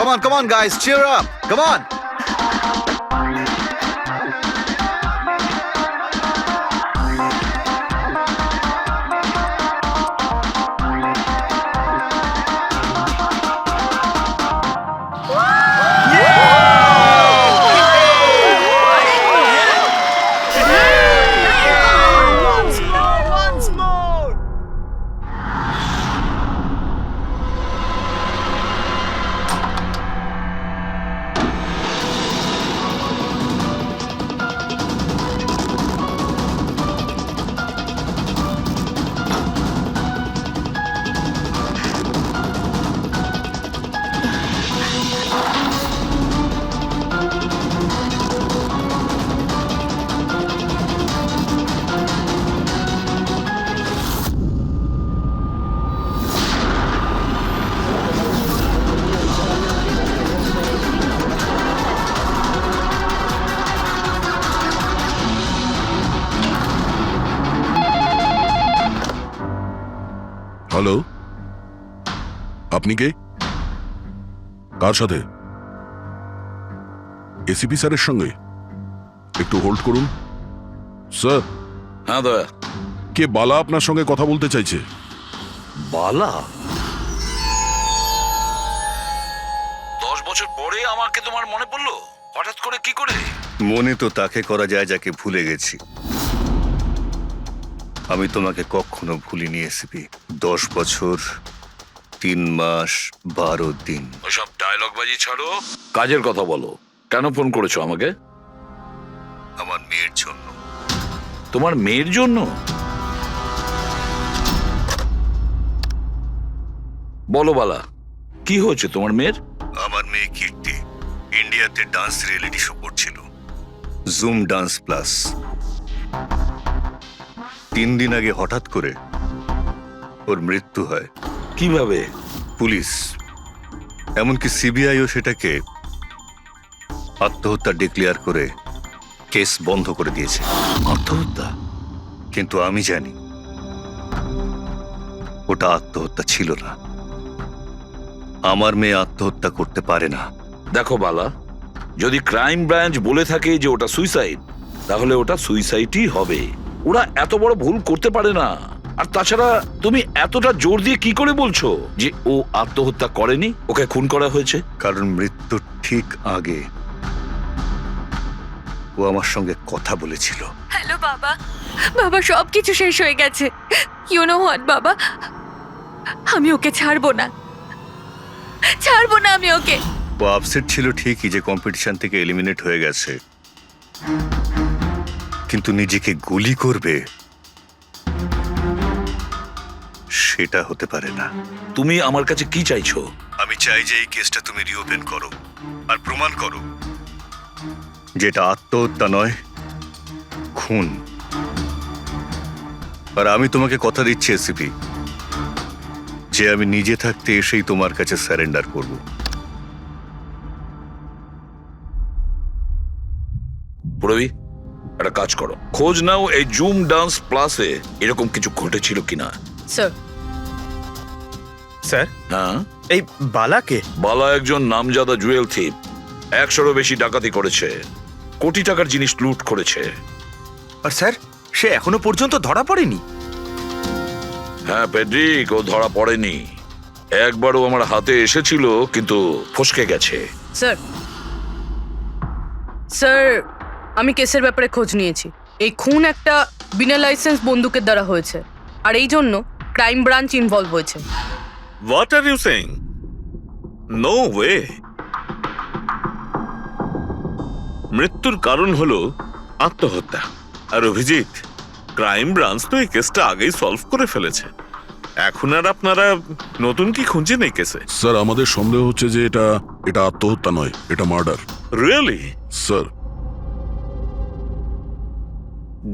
Come on, guys, cheer up. Come on. Once more. Hello, আপনি কে? কার সাথে? ACP স্যারের সঙ্গে? একটু হোল্ড করুন। স্যার, হ্যাঁ দয়া। কে বালা আপনার সঙ্গে কথা বলতে চাইছে? বালা? 10 বছর পরে আমাকে তোমার মনে পড়লো হঠাৎ করে? কি করে? মনে তো তাকে করা যায় যাকে ভুলে গেছি। আমি তোমাকে কখনো ভুলিনি এসিপি। 10 বছর 3 মাস 12 দিন। ওইসব ডায়লগ বাজি ছাড়ো, কাজের কথা বলো। কেন ফোন করেছো আমাকে? আমার মেয়ের জন্য। তোমার মেয়ের জন্য? বলো বালা, কি হয়েছে তোমার মেয়ের? আমার মেয়ে কীর্তি ইন্ডিয়াতে ডান্স রিয়েলিটি শো করছিল, জুম ডান্স প্লাস। 3 দিন আগে হঠাৎ করে ওর মৃত্যু হয়। কিভাবে? পুলিশ, এমনকি সিবিআইও সেটাকে আত্মহত্যা ডিক্লেয়ার করে কেস বন্ধ করে দিয়েছে। আত্মহত্যা? কিন্তু আমি জানি ওটা আত্মহত্যা ছিল না। আমার মেয়ে আত্মহত্যা করতে পারে না। দেখো বালা, যদি ক্রাইম ব্রাঞ্চ বলে থাকে যে ওটা সুইসাইড, তাহলে ওটা সুইসাইডই হবে। ওরা এত বড় ভুল করতে পারে না। আর তাছাড়া তুমি এতটা জোর দিয়ে কি করে বলছো যে ও আত্মহত্যা করেনি, ওকে খুন করা হয়েছে? কারণ মৃত্যুর ঠিক আগে ও আমার সঙ্গে কথা বলেছিল। হ্যালো বাবা, বাবা সবকিছু শেষ হয়ে গেছে। ইউ নো হোয়াট বাবা, আমি ওকে ছাড়বো না, ছাড়বো না আমি ওকে। ও আপসেট ছিল ঠিকই যে কম্পিটিশন থেকে এলিমিনেট হয়ে গেছে, কিন্তু নিজেকে গুলি করবে সেটা হতে পারে না। তুমি আমার কাছে কি চাইছো? আমি চাই যে এই কেসটা তুমি রিওপেন করো আর প্রমাণ করো যেটা আত্মহত্যা নয়, খুন। আর আমি তোমাকে কথা দিচ্ছি এসিপি, যে আমি নিজে থাকতে এসেই তোমার কাছে সারেন্ডার করব। পুরবি, একটা কাজ করো, খোঁজ নাও এই জুম ডান্স প্লাসে এরকম কিছু ঘটেছিল কিনা। স্যার। স্যার, হ্যাঁ, এই বালাকে? বালা একজন নামজাদা জুয়েল থিপ। 100-এরও বেশি ডাকাতি করেছে, কোটি টাকার জিনিস লুট করেছে। আর স্যার, সে এখনো পর্যন্ত ধরা পড়েনি? হ্যাঁ পেড্রিক, ও ধরা পড়েনি। একবারও আমার হাতে এসেছিল, কিন্তু ফসকে গেছে। স্যার, স্যার, আমি কেসের ব্যাপারে খোঁজ নিয়েছি। এই খুন একটা বিনা লাইসেন্স বন্দুকের দ্বারা হয়েছে, আর এই জন্য ক্রাইম ব্রাঞ্চ ইনভলভ হয়েছে। What are you saying? No way. মৃত্যুর কারণ হলো আত্মহত্যা। আর অভিজিৎ, ক্রাইম ব্রাঞ্চ তো এই কেসটা আগেই সলভ করে ফেলেছে। এখন আর আপনারা নতুন কি খুঁজছেন এই কেসে? স্যার, আমাদের সন্দেহ হচ্ছে যে এটা আত্মহত্যা নয়, এটা মার্ডার। রিয়েলি? স্যার,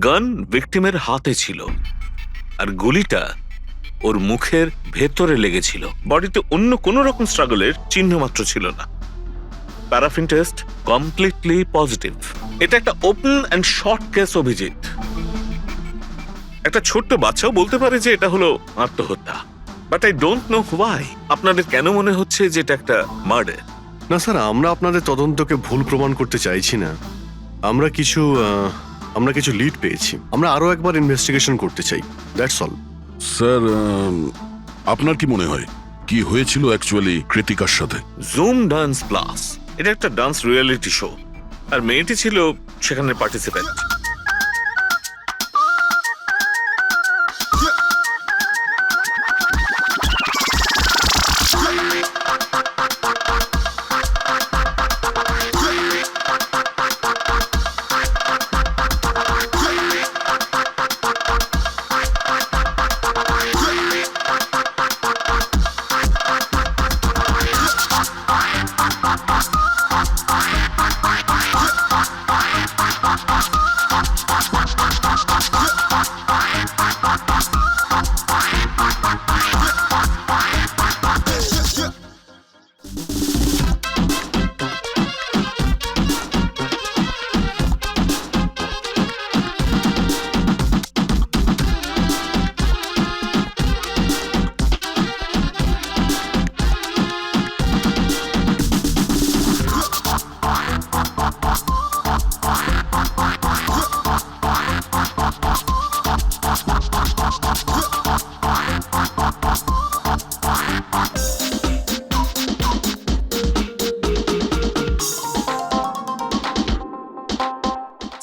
গান ভিকটিমের হাতে ছিল, আর গুলিটা ওর মুখের ভেতরে লেগেছিল। বডিতে অন্য কোনো রকম স্ট্রাগলের চিহ্ন মাত্র ছিল না। Paraffin test completely positive. এটা একটা open and short case Abhijit. একটা ছোট্ট বাচ্চাও বলতে পারে যে এটা হলো আত্মহত্যা। But I don't know why আপনাদের কেন মনে হচ্ছে যে এটা একটা মার্ডার। না স্যার, আমরা আপনাদের তদন্তকে ভুল প্রমাণ করতে চাইছি না। আমরা কিছু লিড পেয়েছি। আমরা আরো একবার ইনভেস্টিগেশন করতে চাই, দ্যাটস অল। স্যার, আপনার কি মনে হয় কি হয়েছিল অ্যাকচুয়ালি কৃতিকার সাথে? জুম ডান্স প্লাস এটা একটা ডান্স রিয়েলিটি শো, আর মেয়েটি ছিল সেখানে পার্টিসিপেন্ট।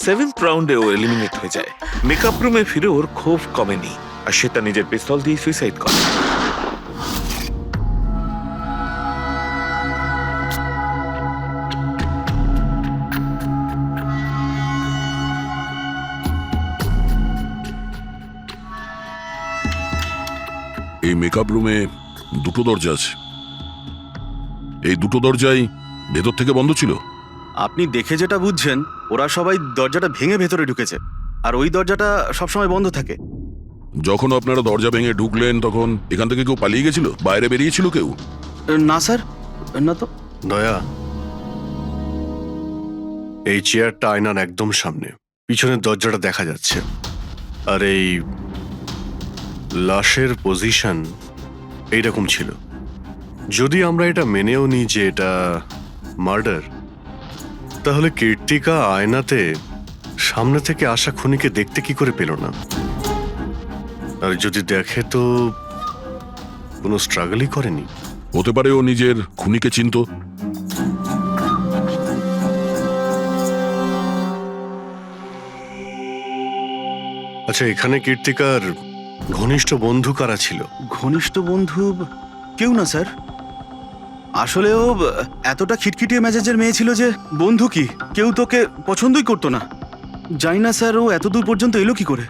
সেভেন্থ রাউন্ডে ও এলিমিনেট হয়ে যায়। মেকআপ রুমে ফিরে ওর ক্ষোভ কমেনি, আর সে তার নিজের পিস্তল দিয়ে সুইসাইড করে। এই মেকআপ রুমে দুটো দরজা আছে, এই দুটো দরজাই ভেতর থেকে বন্ধ ছিল। আপনি দেখে যেটা বুঝছেন, ওরা সবাই দরজাটা ভেঙে ভেতরে ঢুকেছে, আর ওই দরজাটা সবসময় বন্ধ থাকে। যখন আপনারা দরজা ভেঙে ঢুকলেন তখন এখান থেকে কেউ পালিয়ে গেছিল? বাইরে বেরিয়েছিল কেউ? না স্যার, না তো। দয়া, এই চেয়ারটা আয়নার একদম সামনে, পিছনের দরজাটা দেখা যাচ্ছে। আর এই লাশের পজিশন এইরকম ছিল। যদি আমরা এটা মেনেও নিই যে এটা মার্ডার, তাহলে কীর্তিকা আয়নাতে সামনে থেকে আসা খুনিকে দেখতে কি করে পেল না? আর যদি দেখে তো কোনো স্ট্রাগলই করেনি। হতে পারে ও নিজের খুনিকে চিনতো। আচ্ছা, এখানে কীর্তিকার ঘনিষ্ঠ বন্ধু কারা ছিল? ঘনিষ্ঠ বন্ধু কেউ না স্যার। আসলে ও এতটা খিটখিটিয়ে মেজাজের মেয়ে ছিল যে বন্ধু কি, কেউ তোকে পছন্দই করতো না। জানি না স্যার, ও এত দূর পর্যন্ত এলো কি করে।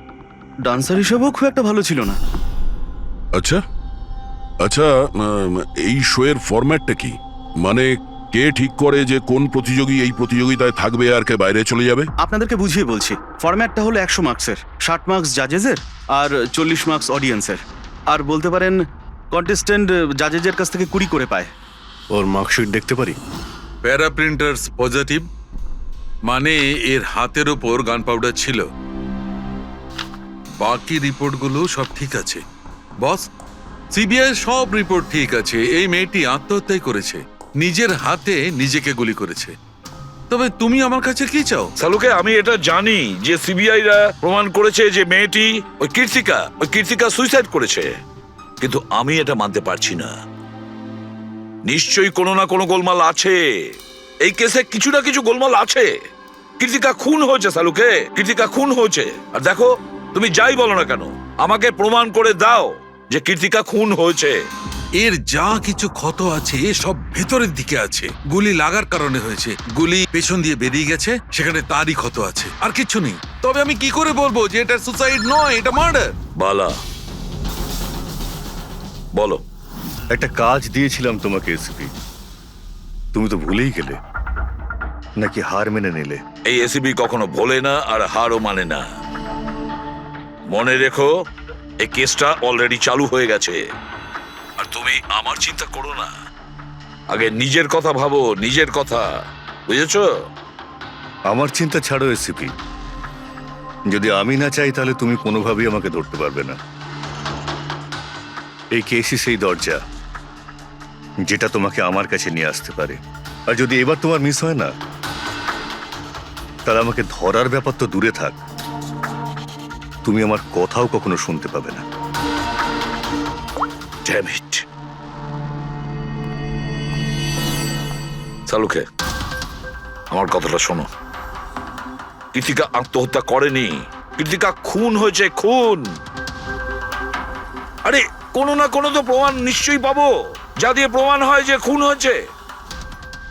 ডান্সার হিসেবেও খুব একটা ভালো ছিল না। আচ্ছা আচ্ছা, এই শো এর ফরম্যাটটা কি? মানে কে ঠিক করে যে কোন প্রতিযোগী এই প্রতিযোগিতায় থাকবে আর কে বাইরে চলে যাবে? আপনাদেরকে বুঝিয়ে বলছি। ফরম্যাটটা হলো 100 মার্কসের, 60 মার্কস জাজেসের আর 40 মার্কস অডিয়েন্সের। আর বলতে পারেন কন্টেস্টেন্ট জাজেসের কাছ থেকে 20 করে পায়। ওর মার্কশিট দেখতে পারি? প্যারা প্রিন্টার্স পজিটিভ, মানে এর হাতের ওপর গান পাউডার ছিল। বাকি রিপোর্টগুলো সব ঠিক আছে বস। সিবিআই সব রিপোর্ট ঠিক আছে। এই মেয়েটি আত্মহত্যাই করেছে, নিজের হাতে নিজেকে গুলি করেছে। তবে তুমি আমার কাছে কি চাও? সালুকে, আমি এটা জানি যে সিবিআইরা প্রমাণ করেছে যে মেয়েটি ওই কীর্তিকা সুইসাইড করেছে, কিন্তু আমি এটা মানতে পারছি না। নিশ্চয়ই কোনো না কোনো গোলমাল আছে এই কেসে, কিছু না কিছু গোলমাল আছে। কীর্তিকা খুন হয়েছে সালুকে, কীর্তিকা খুন হয়েছে। আর দেখো, তুমি যাই বলো না কেন, আমাকে প্রমাণ করে দাও যে কীর্তিকা খুন হয়েছে। এর যা কিছু ক্ষত আছে সব ভেতরের দিকে আছে। গুলি লাগার কারণে হয়েছে, গুলি পেছন দিয়ে বেরিয়ে গেছে, সেখানে তারই ক্ষত আছে, আর কিছু নেই। তবে আমি কি করে বলবো যে এটা সুসাইড নয়, এটা মার্ডার? বালা, বলো। একটা কাজ দিয়েছিলাম তোমাকে এসপি, তুমি তো ভুলেই গেলে, নাকি হার মেনে নিলে? এই এসিবি কখনো ভোলে না আর হারও মানে না। মনে রেখো, এই কেসটা অলরেডি চালু হয়ে গেছে। আর তুমি আমার চিন্তা করো না, আগে নিজের কথা ভাবো, নিজের কথা, বুঝেছো? আমার চিন্তা ছাড়ো এসিপি, যদি আমি না চাই তাহলে তুমি কোনোভাবেই আমাকে ধরতে পারবে না। এই কেসই সেই দরজা যেটা তোমাকে আমার কাছে নিয়ে আসতে পারে। আর যদি এবার তোমার মিস হয় না, তাহলে আমাকে ধরার ব্যাপার তো দূরে থাক, তুমি আমার কথাও কখনো শুনতে পাবে না। Damn it. সালুকে, আমার কথাটা শোনো। কৃতিকা আত্মহত্যা করেনি, কৃতিকা খুন হয়েছে, খুন। আরে কোনো না কোনো তো প্রমাণ নিশ্চয়ই পাবো, যা দিয়ে প্রমাণ হয় যে খুন হয়েছে।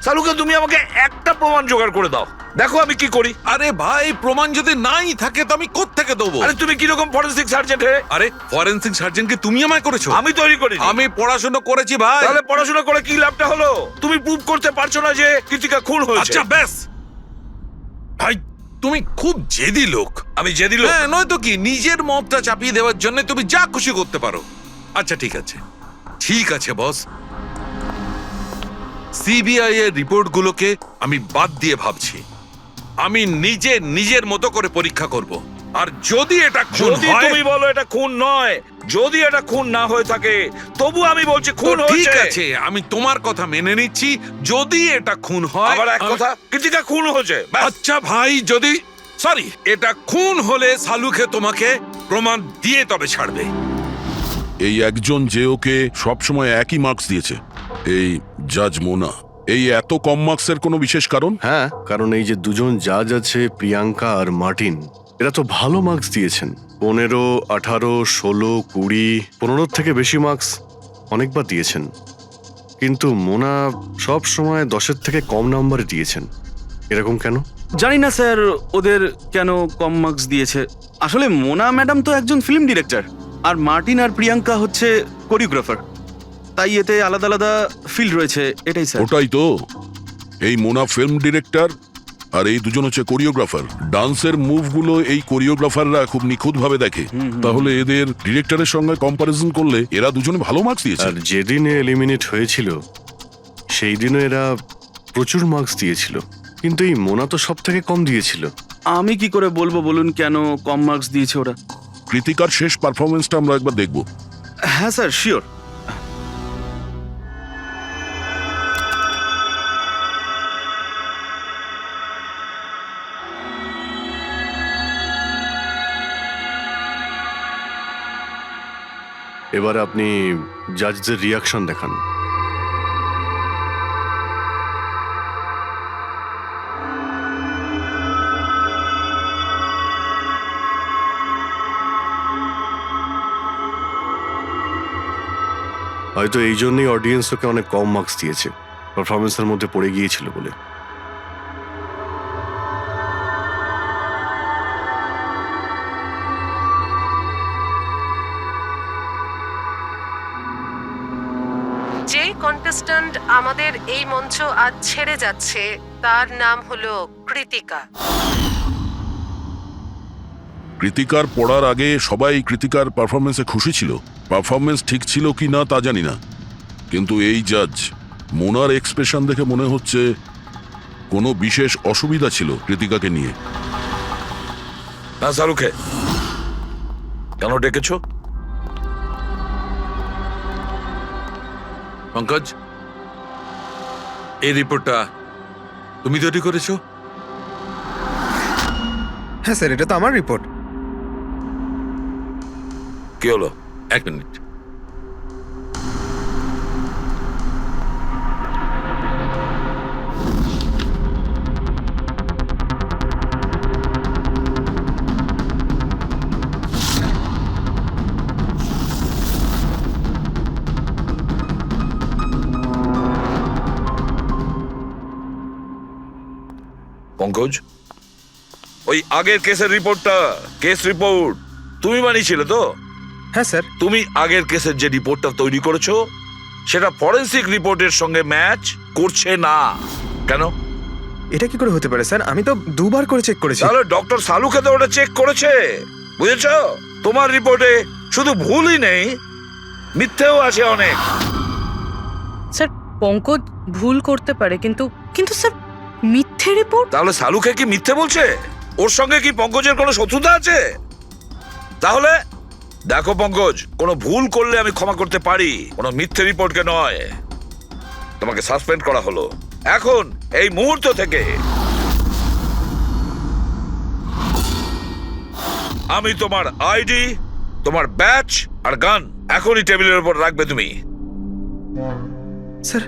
সালুকে, তুমি আমাকে একটা প্রমাণ জোগাড় করে দাও, দেখো আমি কি করি। আরে ভাই, প্রমাণ যদি নাই থাকে তো আমি কোত্থেকে দেবো? আরে তুমি কিরকম ফরেনসিক সার্জন হে? আরে ফরেনসিক সার্জন কি তুমি আমায় করেছো? আমি তৈরি করি। আমি পড়াশোনা করেছি ভাই। তাহলে পড়াশোনা করে কি লাভটা হলো? তুমি প্রুভ করতে পারছো না যে কৃতিকা খুন হয়েছে। আচ্ছা ব্যাস ভাই, তুমি খুব জেদি লোক। আমি জেদি লোক? হ্যাঁ, নয়তো কি, নিজের মতটা চাপিয়ে দেওয়ার জন্য তুমি যা খুশি করতে পারো। আচ্ছা ঠিক আছে, ঠিক আছে বস, সিবিআই এর রিপোর্টগুলোকে আমি বাদ দিয়ে ভাবছি। আমি নিজের মতো করে পরীক্ষা করব, আর যদি এটা খুন যদি হয়, তুমি বলো এটা খুন নয়, যদি এটা খুন না হয়ে থাকে, তবু আমি বলছি খুন তো ঠিক হয়েছে। আছে, আমি তোমার কথা মেনে নিচ্ছি। যদি এটা খুন হয়, আবার এক কথা, কৃতিকা খুন হয়েছে, ব্যাস। আচ্ছা ভাই, যদি সরি এটা খুন হলে সালুকে তোমাকে প্রমাণ দিয়ে তবে ছাড়বে। এই একজন যে ওকে সবসময় একই মার্কস দিয়েছে, এই জাজ মোনা, এই এত কম মার্কসের কোনো বিশেষ কারণ? হ্যাঁ, কারণ এই যে দুজন জাজ আছে, প্রিয়াঙ্কা আর মার্টিন, এরা তো ভালো মার্কস দিয়েছেন। 15, 18, 16, 20, 15 থেকে বেশি মার্কস অনেকবার দিয়েছেন। কিন্তু মোনা সব সময় 10-এর থেকে কম নাম্বার দিয়েছেন, এরকম কেন? জানি না স্যার ওদের কেন কম মার্কস দিয়েছে। আসলে মোনা ম্যাডাম তো একজন ফিল্ম ডিরেক্টর, আর মার্টিন আর প্রিয়াঙ্কা হচ্ছে কোরিওগ্রাফার, তাই এতে আলাদা আলাদা ফিল্ড রয়েছে, এটাই স্যার। ওটাই তো, এই মোনা ফিল্ম ডিরেক্টর আর এই দুজন হচ্ছে কোরিওগ্রাফার। ডান্সের মুভগুলো এই কোরিওগ্রাফাররা খুব নিখুঁতভাবে দেখে, তাহলে এদের ডিরেক্টরের সঙ্গে কম্পারিজন করলে এরা দুজনে ভালো মার্কস দিয়েছে। আর যেদিন এলিমিনেট হয়েছিল সেই দিনও এরা প্রচুর মার্কস দিয়েছিল, কিন্তু এই মোনা তো সব থেকে কম দিয়েছিল। আমি কি করে বলবো বলুন কেন কম মার্কস দিয়েছে ওরা? কৃতিকার শেষ পারফরমেন্সটা আমরা একবার দেখব। হ্যাঁ স্যার, শিওর। এবার আপনি জাজদের রিয়াকশন দেখান। হয়তো এই জন্যই অডিয়েন্স ওকে অনেক কম মার্কস দিয়েছে, পারফরমেন্সের মধ্যে পড়ে গিয়েছিল বলে। যে কন্টেস্ট্যান্ট আমাদের এই মঞ্চ আজ ছেড়ে যাচ্ছে তার নাম হলো কৃতিকা। কৃতিকার পড়ার আগে সবাই কৃতিকার পারফরমেন্সে খুশি ছিল। পারফরমেন্স ঠিক ছিল কি না তা জানি না, কিন্তু এই জাজ মোনার এক্সপ্রেশন দেখে মনে হচ্ছে কোনো বিশেষ অসুবিধা ছিল কৃতিকাকে নিয়ে। না সালুকে, কেন ডেকেছো? পঙ্কজ, এই রিপোর্টটা তুমি তৈরি করেছো? হ্যাঁ স্যার, এটা তো আমার রিপোর্ট। কি হলো? এক মিনিট। পঙ্কজ, ওই আগের কেসের রিপোর্টটা, কেস রিপোর্ট তুমি বানিয়েছিলে তো? হ্যাঁ স্যার। তুমি আগের কেসের যে রিপোর্টটা তৈরি করেছো সেটা ফরেনসিক রিপোর্টের সঙ্গে ম্যাচ করছে না, কেন? এটা কি করে হতে পারে স্যার? আমি তো 2 বার করে চেক করেছি। তাহলে ডক্টর সালুকে তো ওটা চেক করেছে, বুঝেছো? তোমার রিপোর্টে শুধু ভুলই নেই, মিথ্যেও আছে অনেক। স্যার, পঙ্কজ ভুল করতে পারে, কিন্তু কিন্তু স্যার মিথ্যে রিপোর্ট? তাহলে সালুকে কি মিথ্যে বলছে? ওর সঙ্গে কি পঙ্কজের কোনো শত্রুতা আছে? তাহলে দেখো পঙ্কজ, কোনো ভুল করলে আমি ক্ষমা করতে পারি, কোনো মিথ্যে রিপোর্টকে নয়। তোমাকে সাসপেন্ড করা হলো, এখন এই মুহূর্ত থেকে আমি তোমার আইডি, তোমার ব্যাচ আর গান এখনই টেবিলের উপর রাখবে তুমি। স্যার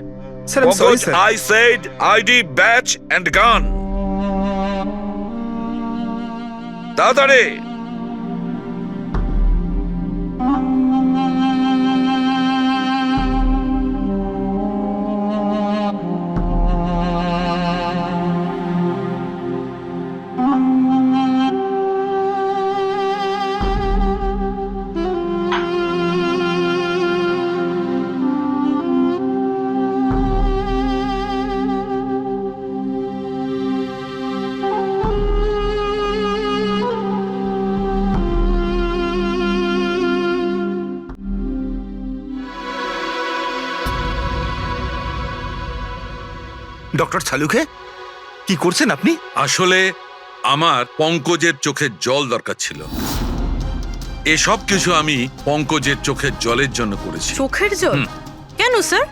স্যার আমি sorry sir. I said ID, badge and gun. তাড়াতাড়ি। ডক্টর ছালুকে কি করছেন আপনি? আসলে আমার পঙ্কজের চোখের জল দরকার ছিল। এসব কিছু আমি পঙ্কজের চোখের জলের জন্য করেছি। চোখের জল? কেন স্যার?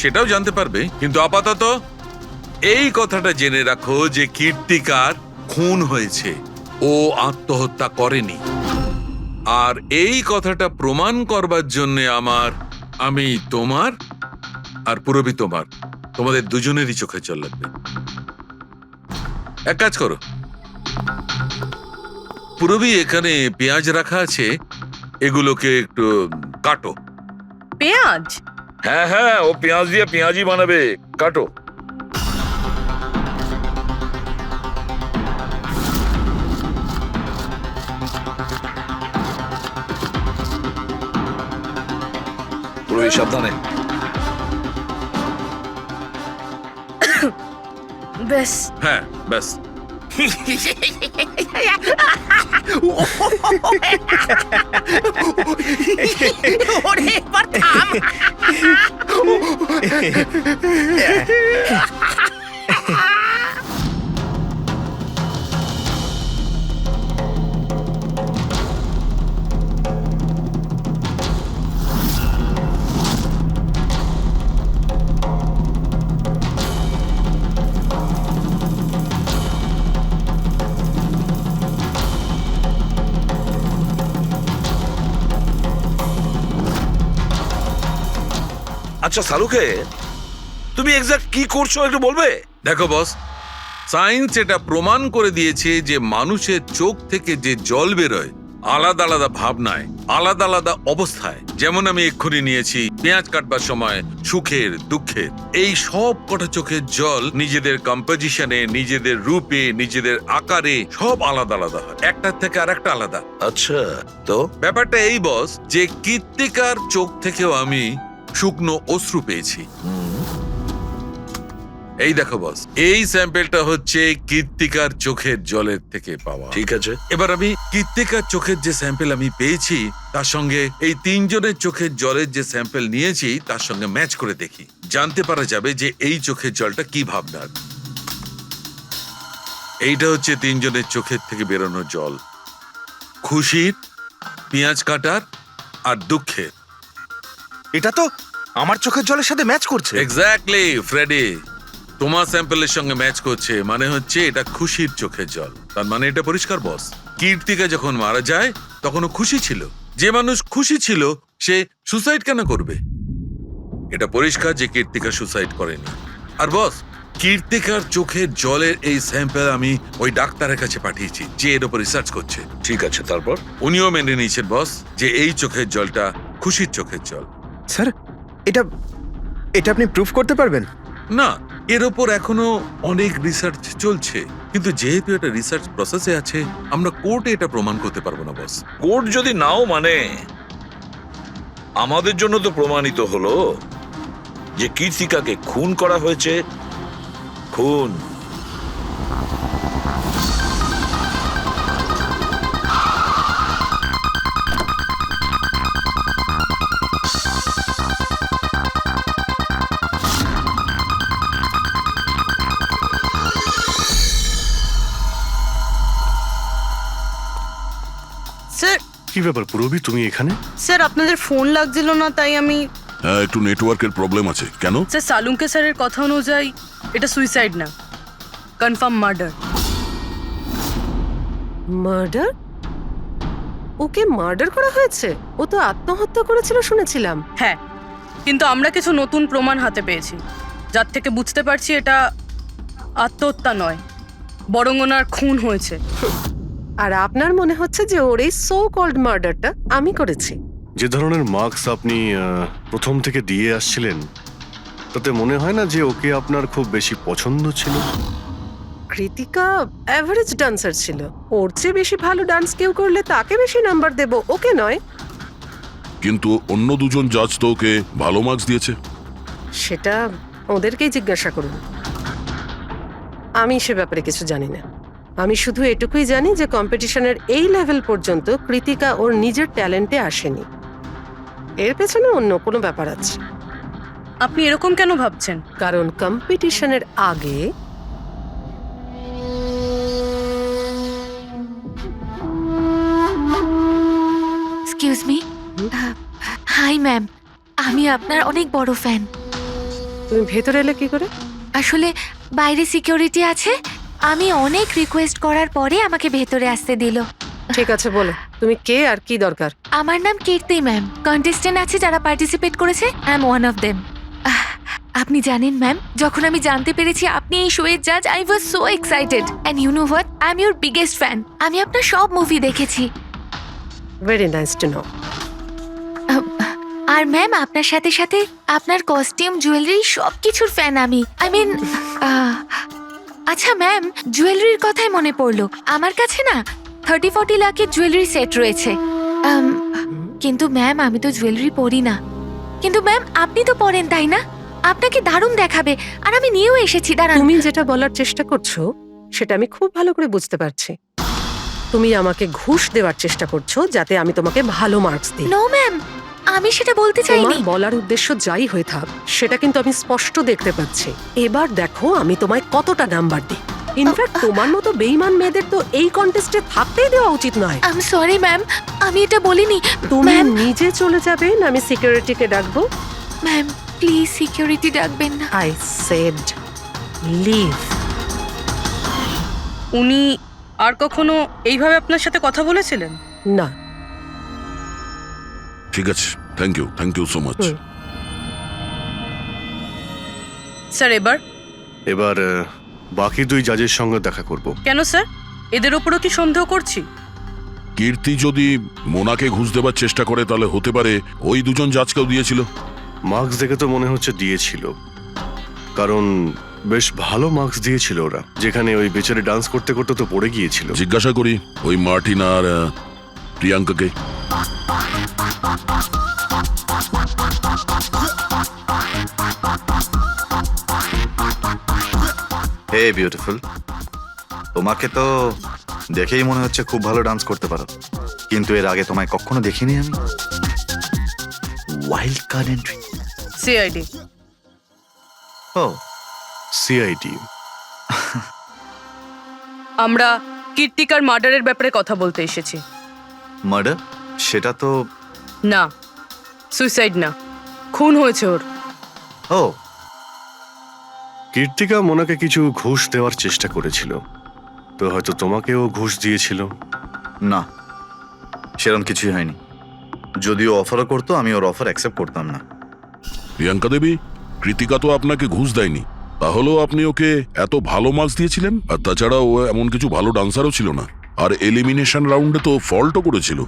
সেটাও জানতে পারবে, কিন্তু আপাতত এই কথাটা জেনে রাখো যে কীর্তিকার খুন হয়েছে, ও আত্মহত্যা করেনি। আর এই কথাটা প্রমাণ করবার জন্য আমি তোমার আর পুরবি তোমাদের দুজনেরই চোখে জল লাগবে। এক কাজ করো, পুরবি এখানে পেঁয়াজ রাখা আছে, এগুলোকে একটু কাটো। পেঁয়াজ? হ্যাঁ হ্যাঁ, ও পেঁয়াজ দিয়ে পেঁয়াজি বানাবে, কাটো। পুরো সাবধানে। ব্যাস। হ্যাঁ ব্যাস। আচ্ছা সালুকে, তুমি এক্সাক্ট কি করছো একটু বলবে? দেখো বস, সায়েন্স এটা প্রমাণ করে দিয়েছে যে মানুষের চোখ থেকে যে জল বেরোয় আলাদা আলাদা ভাবনায়, আলাদা আলাদা অবস্থায়। যেমন আমি এক্ষুনি নিয়েছি পেঁয়াজ কাটবার সময় সুখের, দুঃখের, এই সব কটা চোখের জল নিজেদের কম্পোজিশনে, নিজেদের রূপে, নিজেদের আকারে সব আলাদা আলাদা হয়, একটার থেকে আর একটা আলাদা। আচ্ছা, তো ব্যাপারটা এই বস যে কীর্তিকার চোখ থেকেও আমি শুকনো অশ্রু পেয়েছি। এই দেখো বস, এই স্যাম্পেলটা হচ্ছে কীর্তিকার চোখের জলের থেকে পাওয়া। ঠিক আছে, এবার আমি কীর্তিকার চোখের যে স্যাম্পেল আমি পেয়েছি তার সঙ্গে এই তিনজনের চোখের জলের যে স্যাম্পেল নিয়েছি তার সঙ্গে ম্যাচ করে দেখি, জানতে পারা যাবে যে এই চোখের জলটা কি ভাবনার। এইটা হচ্ছে তিনজনের চোখের থেকে বেরোনো জল, খুশির, পেঁয়াজ কাটার আর দুঃখের। এটা তো আমার চোখের জলের সাথে ম্যাচ করছে। এক্স্যাক্টলি ফ্রেডি, তোমার স্যাম্পলের সঙ্গে ম্যাচ করছে, মানে হচ্ছে এটা খুশির চোখের জল। তার মানে এটা পরিষ্কার বস, কীর্তিকা যখন মারা যায় তখন ও খুশি ছিল। যে মানুষ খুশি ছিল সে সুসাইড কেন করবে? এটা পরিষ্কার যে কীর্তিকা সুসাইড করেনি। আর বস, কীর্তিকার চোখের জলের এই স্যাম্পল আমি ওই ডাক্তারের কাছে পাঠিয়েছি যে এর উপর রিসার্চ করছে। ঠিক আছে, তারপর? উনিও মেনে নিয়েছেন বস যে এই চোখের জলটা খুশির চোখের জল। স্যার, এটা আপনি প্রুফ করতে পারবেন? না, এর ওপর এখনো অনেক রিসার্চ চলছে, কিন্তু যেহেতু এটা রিসার্চ প্রসেসে আছে আমরা কোর্টে এটা প্রমাণ করতে পারবো না বস। কোর্ট যদি নাও মানে, আমাদের জন্য তো প্রমাণিত হলো যে কীর্তিকাকে খুন করা হয়েছে। খুন। স্যার, কি ব্যাপার পুরবি, তুমি এখানে? স্যার আপনাদের ফোন লাগছিল না তাই আমি হ্যাঁ, একটু নেটওয়ার্কের প্রবলেম আছে। কেন? স্যার সালুঙ্কে স্যারের কথা অনুযায়ী এটা সুইসাইড না, কনফার্ম মার্ডার। মার্ডার? ওকে মার্ডার করা হয়েছে? ও তো আত্মহত্যা করেছিল শুনেছিলাম। হ্যাঁ, কিন্তু আমরা কিছু নতুন প্রমাণ হাতে পেয়েছি, যার থেকে বুঝতে পারছি এটা আত্মহত্যা নয়, বরং ওনার খুন হয়েছে। আর আপনার মনে হচ্ছে যে ওর এই সো কল্ড মার্ডারটা আমি করেছি? যে ধরনের মার্কস আপনি প্রথম থেকে দিয়ে আসছিলেন, তাতে মনে হয় না যে ওকে আপনার খুব বেশি পছন্দ ছিল। কৃতিকা অ্যাভারেজ ডান্সার ছিল, ওর চেয়ে বেশি ভালো ডান্স কেউ করলে তাকে বেশি নাম্বার দেব, ওকে নয়। কিন্তু অন্য দুজন জাজ তো ওকে ভালো মার্কস দিয়েছে। সেটা ওদেরকেই জিজ্ঞাসা করুন, আমি সে ব্যাপারে কিছু জানি না। আমি শুধু এটুকুই জানি যে কম্পিটিশনের এই লেভেল পর্যন্ত কৃতিকা ওর নিজের ট্যালেন্টে আসেনি, এর পেছনে অন্য কোনো ব্যাপার আছে। আপনি এরকম কেন ভাবছেন? কারণ কম্পিটিশনের আগে এক্সকিউজ মি। হাই ম্যাম, আমি আপনার অনেক বড় ফ্যান। তুমি ভেতরে এলে কি করে? আসলে বাইরে সিকিউরিটি আছে, আমি অনেক রিকোয়েস্ট করার পরে আমাকে ভেতরে আসতে দিল। ঠিক আছে, বলো তুমি কে আর কি দরকার। আমার নাম কীর্তি ম্যাম, কন্টেস্টেন্ট আছে যারা পার্টিসিপেট করেছে, I am one of them. আপনি জানেন ম্যাম, যখন আমি জানতে পেরেছি আপনি এই শোয়ের জাজ, I was so excited, and you know what, I am your biggest fan. আমি আপনার সব মুভি দেখেছি। Very nice to know. আর ম্যাম, আপনার সাথে সাথে আপনার কস্টিউম, জুয়েলারি, সব কিছুর ফ্যান আমি। আই মিন, আচ্ছা ম্যাম, জুয়েলারির কথাই মনে পড়লো, আমার কাছে না 30-40 লাখের জুয়েলারি সেট রয়েছে। কিন্তু ম্যাম, আমি তো জুয়েলারি পরি না। কিন্তু ম্যাম, আপনি তো পরেন, তাই না? আপনাকে দারুণ দেখাবে, আর আমি নিয়েও এসেছি। দাঁড়ান। তুমি যেটা বলার চেষ্টা করছো সেটা আমি খুব ভালো করে বুঝতে পারছি। তুমি আমাকে ঘুষ দেওয়ার চেষ্টা করছো যাতে আমি তোমাকে ভালো মার্কস দিই। নো ম্যাম, আমি সেটা বলতে চাইনি। তোমার বলার উদ্দেশ্য যাই হয়ে থাক, সেটা কিন্তু আমি স্পষ্ট দেখতে পাচ্ছি। এবার দেখো আমি তোমায় কতটা নাম্বার দিই। ইনফ্যাক্ট তোমার মতো বেঈমান মেয়েদের তো এই কন্টেস্টে থাকতেই দেওয়া উচিত নয়। আই এম সরি ম্যাম, আমি এটা বলিনি। তুমি ম্যাম, নিজে চলে যাবে না আমি সিকিউরিটিকে ডাকবো? ম্যাম প্লিজ সিকিউরিটি ডাকবেন না। I said leave. উনি আর কখনো এইভাবে আপনার সাথে কথা বলেছিলেন? না। ঠিক আছে, thank you so much. Sir এবার বাকি দুই জাজের সঙ্গে দেখা করব। কেন স্যার, এদের ওপরও কি সন্দেহ করছি? কীর্তি যদি মোনাকে ঘুষ দেবার চেষ্টা করে, তাহলে হতে পারে ওই দুজন জাজকেও দিয়েছিল। মার্কস দেখে তো মনে হচ্ছে দিয়েছিল, কারণ বেশ ভালো মার্কস দিয়েছিল ওরা। যেখানে ওই বেচারে ডান্স করতে করতে তো পড়ে গিয়েছিল। জিজ্ঞাসা করি ওই মার্টিন আর প্রিয়াঙ্কাকে। হে বিউটিফুল, তোমাকে তো দেখেই মনে হচ্ছে খুব ভালো ডান্স করতে পারো, কিন্তু এর আগে তোমায় কখনো দেখিনি আমি। Wild card entry. সিআইডি। ও, সিআইডি। আমরা কীর্তিকার মার্ডারের ব্যাপারে কথা বলতে এসেছি। মার্ডার? সেটা তো না, সুইসাইড না, খুন হয়েছে ওর। ও, কীর্তিকা মোনাকে কিছু ঘুষ দেওয়ার চেষ্টা করেছিল, তো হয়তো তোমাকেও ঘুষ দিয়েছিল। না, সেরকম কিছুই হয়নি। যদিও অফারও করতো, আমি ওর অফার অ্যাকসেপ্ট করতাম না। প্রিয়াঙ্কা দেবী, কৃতিকা তো আপনাকে ঘুষ দেয়নি, তাহলেও আপনি ওকে এত ভালো মার্কস দিয়েছিলেন। আর তাছাড়া ও এমন কিছু ভালো ডান্সারও ছিল না, আর এলিমিনেশন রাউন্ডে তো ফল্টও করেছিল,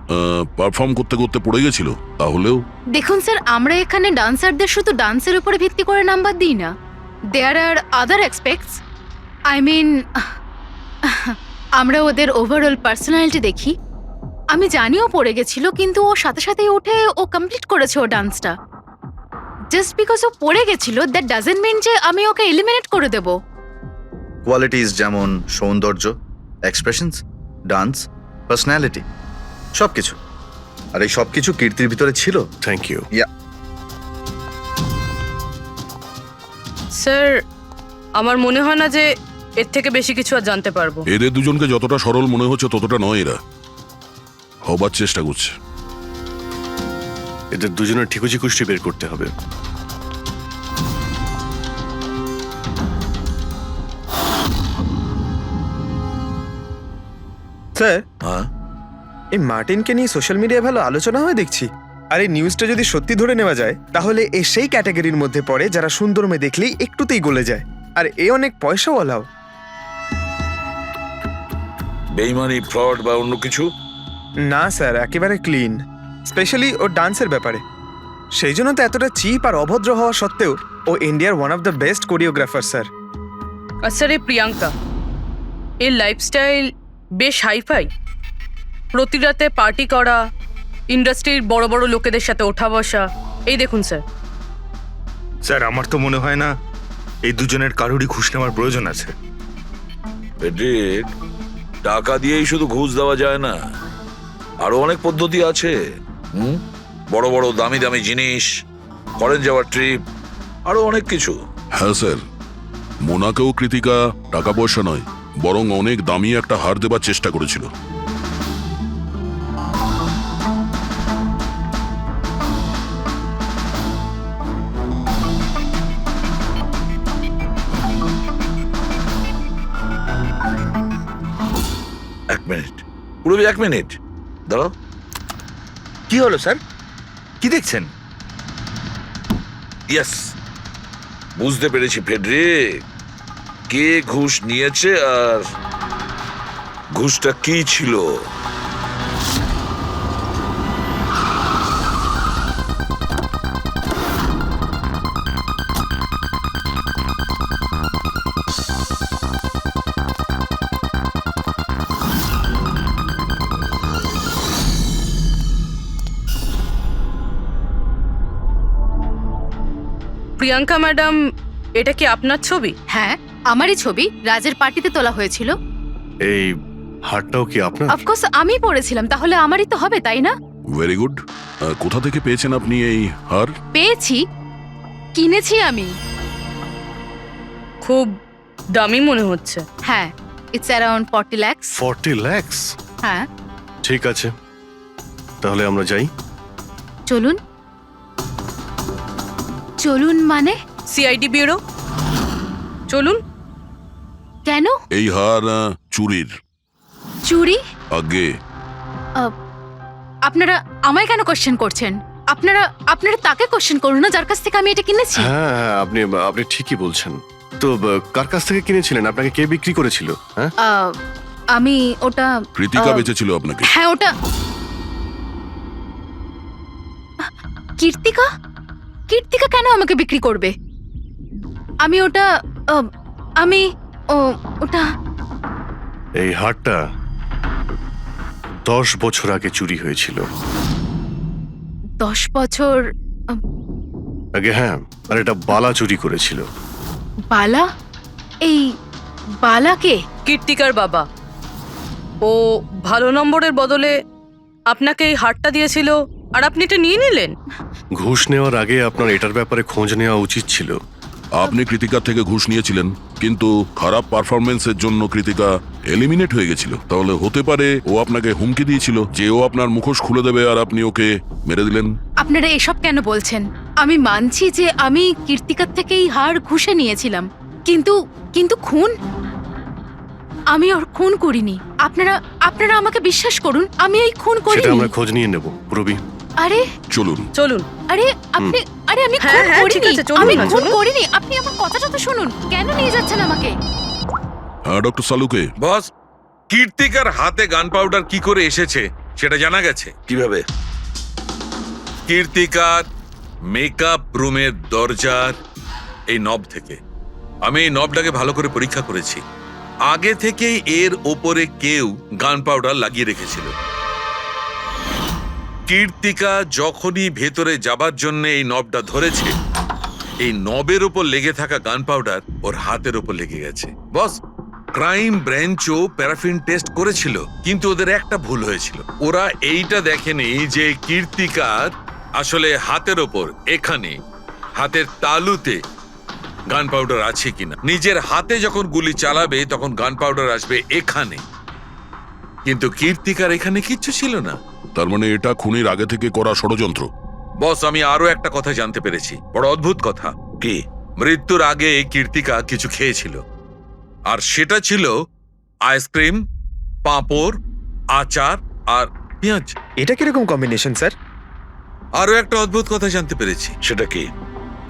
পারফর্ম করতে করতে পড়ে গেছিল। তাহলেও দেখুন স্যার, আমরা এখানে ডান্সারদের শুধু ডান্সের উপরে ভিত্তি করে নাম্বার দিই না। দেয়ার আর আদার এক্সপেক্টস, আই মিন আমরা ওদের ওভারঅল পার্সোনালিটি দেখি। আমি জানিও পড়ে গেছিল, কিন্তু ও সাথে সাথেই উঠে ও কমপ্লিট করেছে ও ডান্সটা। জাস্ট বিকজ ও পড়ে গেছিল, দ্যাট ডাজন্ট মিন যে আমি ওকে এলিমিনেট করে দেব। কোয়ালিটিস যেমন সৌন্দর্য, এক্সপ্রেশনস, ডান্স, পার্সোনালিটি, সবকিছু। আর এই সবকিছু কীর্তির ভিতরে ছিল। Thank you. স্যার, আমার মনে হয় না যে এর থেকে বেশি কিছু আর জানতে পারবো। এদের দুজনকে যতটা সরল মনে হচ্ছে ততটা নয়, এরা হবার চেষ্টা করছে। এদের দুজনের ঠিকুজি কুষ্টি বের করতে হবে। স্যার, হ্যাঁ এই মার্টিনকে নিয়ে সোশ্যাল মিডিয়ায় ভালো আলোচনা হয় দেখছি। আর এই নিউজটা যদি সত্যি ধরে নেওয়া যায় তাহলে এ সেই ক্যাটাগরির মধ্যে পড়ে যারা সুন্দর মেয়ে দেখলেই একটুতেই গলে যায়। আর এ অনেক পয়সাওয়ালাও। বেইমানি, ফ্রড বা অন্য কিছু? না স্যার, একেবারে ক্লিন, স্পেশালি ওর ডান্সের ব্যাপারে। সেই জন্য তো এতটা চিপ আর অভদ্র হওয়া সত্ত্বেও ও ইন্ডিয়ার one of the best choreographer sir. আর স্যার এই প্রিয়াঙ্কা, এর লাইফস্টাইল বেশ হাইফাই। প্রতি রাতে পার্টি করা, ইন্ডাস্ট্রির বড় বড় লোকেদের সাথে ওঠা বসা। এই দেখুন স্যার। স্যার, আমার তো মনে হয় না এই দুজনের কারোরই ঘুষ নেওয়ার প্রয়োজন আছে। ফেডরিক, টাকা দিয়েই শুধু ঘুষ দেওয়া যায় না, আরো অনেক পদ্ধতি আছে। বড় বড় দামি দামি জিনিস, ফরেন যাওয়ার ট্রিপ, আরো অনেক কিছু। হ্যাঁ স্যার, মোনাকেও কৃতিকা টাকা পয়সা নয় বরং অনেক দামি একটা হার দেবার চেষ্টা করেছিল। এক মিনিট, পুরবি, এক মিনিট দাঁড়াও। কি হলো স্যার? কি দেখছেন? ইয়েস, বুঝতে পেরেছি ফেডরিক, কে ঘুষ নিয়েছে আর ঘুষটা কি ছিল। প্রিয়াঙ্কা ম্যাডাম, এটা কি আপনার ছবি? হ্যাঁ, আমারই ছবি, রাজের পার্টিতে তোলা হয়েছিল। এই হারটাও কি আপনার? অফকোর্স আমি পড়েছিলাম, তাহলে আমারই তো হবে, তাই না? Very good. কোথা থেকে পেয়েছেন আপনি এই হার? পেয়েছি, কিনেছি আমি। খুব দামি মনে হচ্ছে। হ্যাঁ, ইটস অ্যারাউন্ড 40 lakhs। 40 লাখ? হ্যাঁ। ঠিক আছে, তাহলে আমরা যাই। চলুন। চলুন মানে? সিআইডি ব্যুরো চলুন। কেন? এই হার চুরির। চুরি? আগে আপনারা আমায় কেন কোশ্চেন করছেন? আপনারা আপনারা তাকে কোশ্চেন করুন না যার কাছ থেকে আমি এটা কিনেছি। হ্যাঁ হ্যাঁ, আপনি আপনি ঠিকই বলছেন। তো কার কাছ থেকে কিনেছিলেন? আপনাকে কে বিক্রি করেছিল? হ্যাঁ, আমি ওটা কৃতিকা বেচেছিল আপনাকে। হ্যাঁ, ওটা কীর্তিকা। কীর্তিকা কেন আমাকে বিক্রি করবে? আমি ওটা আমি ওটা এই হারটা 10 বছর আগে চুরি হয়েছিল। 10 বছর আগে? হ্যাঁ, আর এটা বালা চুরি করেছিল। বালা? এই বালাকে? কীর্তিকার বাবা। ও ভালো নম্বরের বদলে আপনাকে এই হারটা দিয়েছিল আর আপনি এটা নিয়ে নিলেন। ঘুষ নেওয়ার আগে আপনার এটার ব্যাপারে খোঁজ নেওয়া উচিত ছিল। আপনি কৃতিকার থেকে ঘুষ নিয়েছিলেন, কিন্তু খারাপ পারফরমেন্সের জন্য কৃতিকা এলিমিনেট হয়ে গেছিল। তাহলে হতে পারে ও আপনাকে হুমকি দিয়েছিল যে ও আপনার মুখোশ খুলে দেবে আর আপনি ওকে মেরে দিলেন। আপনারা এসব কেন বলছেন? আমি মানছি যে আমি কীর্তিকার থেকে এই হার ঘুষে নিয়েছিলাম, কিন্তু কিন্তু খুন? আমি ওর খুন করিনি। আপনারা আপনারা আমাকে বিশ্বাস করুন, আমি এই খুন সেটা করিনি। আমরা খোঁজ নিয়ে নেব পুরবি। আরে চলুন চলুন। আরে আপনি আমি হ্যাঁ, খুন হ্যাঁ, ঠিক করিনি। আছে, চলুন আমি না, খুন চলুন। করিনি। আপনি আমার কথাটা তো শুনুন। কেন নিয়ে যাচ্ছেন আমাকে? হ্যাঁ ডক্টর সালুকে। বস, কীর্তিকার হাতে গান পাউডার কি করে এসেছে সেটা জানা গেছে। কিভাবে? কীর্তিকার মেকআপ রুমের দরজার এই নব থেকে। আমি এই নবটাকে ভালো করে পরীক্ষা করেছি। আগে থেকেই এর ওপরে কেউ গান পাউডার লাগিয়ে রেখেছিল। কীর্তিকা যখনই ভেতরে যাবার জন্য এই নবটা ধরেছে, এই নবের ওপর লেগে থাকা গান পাউডার ওর হাতের ওপর লেগে গেছে। বস, ক্রাইম ব্রাঞ্চও প্যারাফিন টেস্ট করেছিল, কিন্তু ওদের একটা ভুল হয়েছিল। ওরা এইটা দেখেনি যে কীর্তিকার আসলে হাতের ওপর, এখানে হাতের তালুতে গান পাউডার আছে কিনা। নিজের হাতে যখন গুলি চালাবে তখন গান পাউডার আসবে এখানে, কিন্তু কীর্তিকার এখানে কিচ্ছু ছিল না। তার মানে এটা খুনের আগে থেকে করা ষড়যন্ত্র। বস, আমি আরো একটা কথা জানতে পেরেছি, বড় অদ্ভুত কথা। কি? মৃত্যুর আগে কীর্তিকা কিছু খেয়েছিল, আর সেটা ছিল আইসক্রিম, পাঁপড়, আচার আর পেঁয়াজ। এটা কিরকম কম্বিনেশন স্যার? আরো একটা অদ্ভুত কথা জানতে পেরেছি। সেটা কি?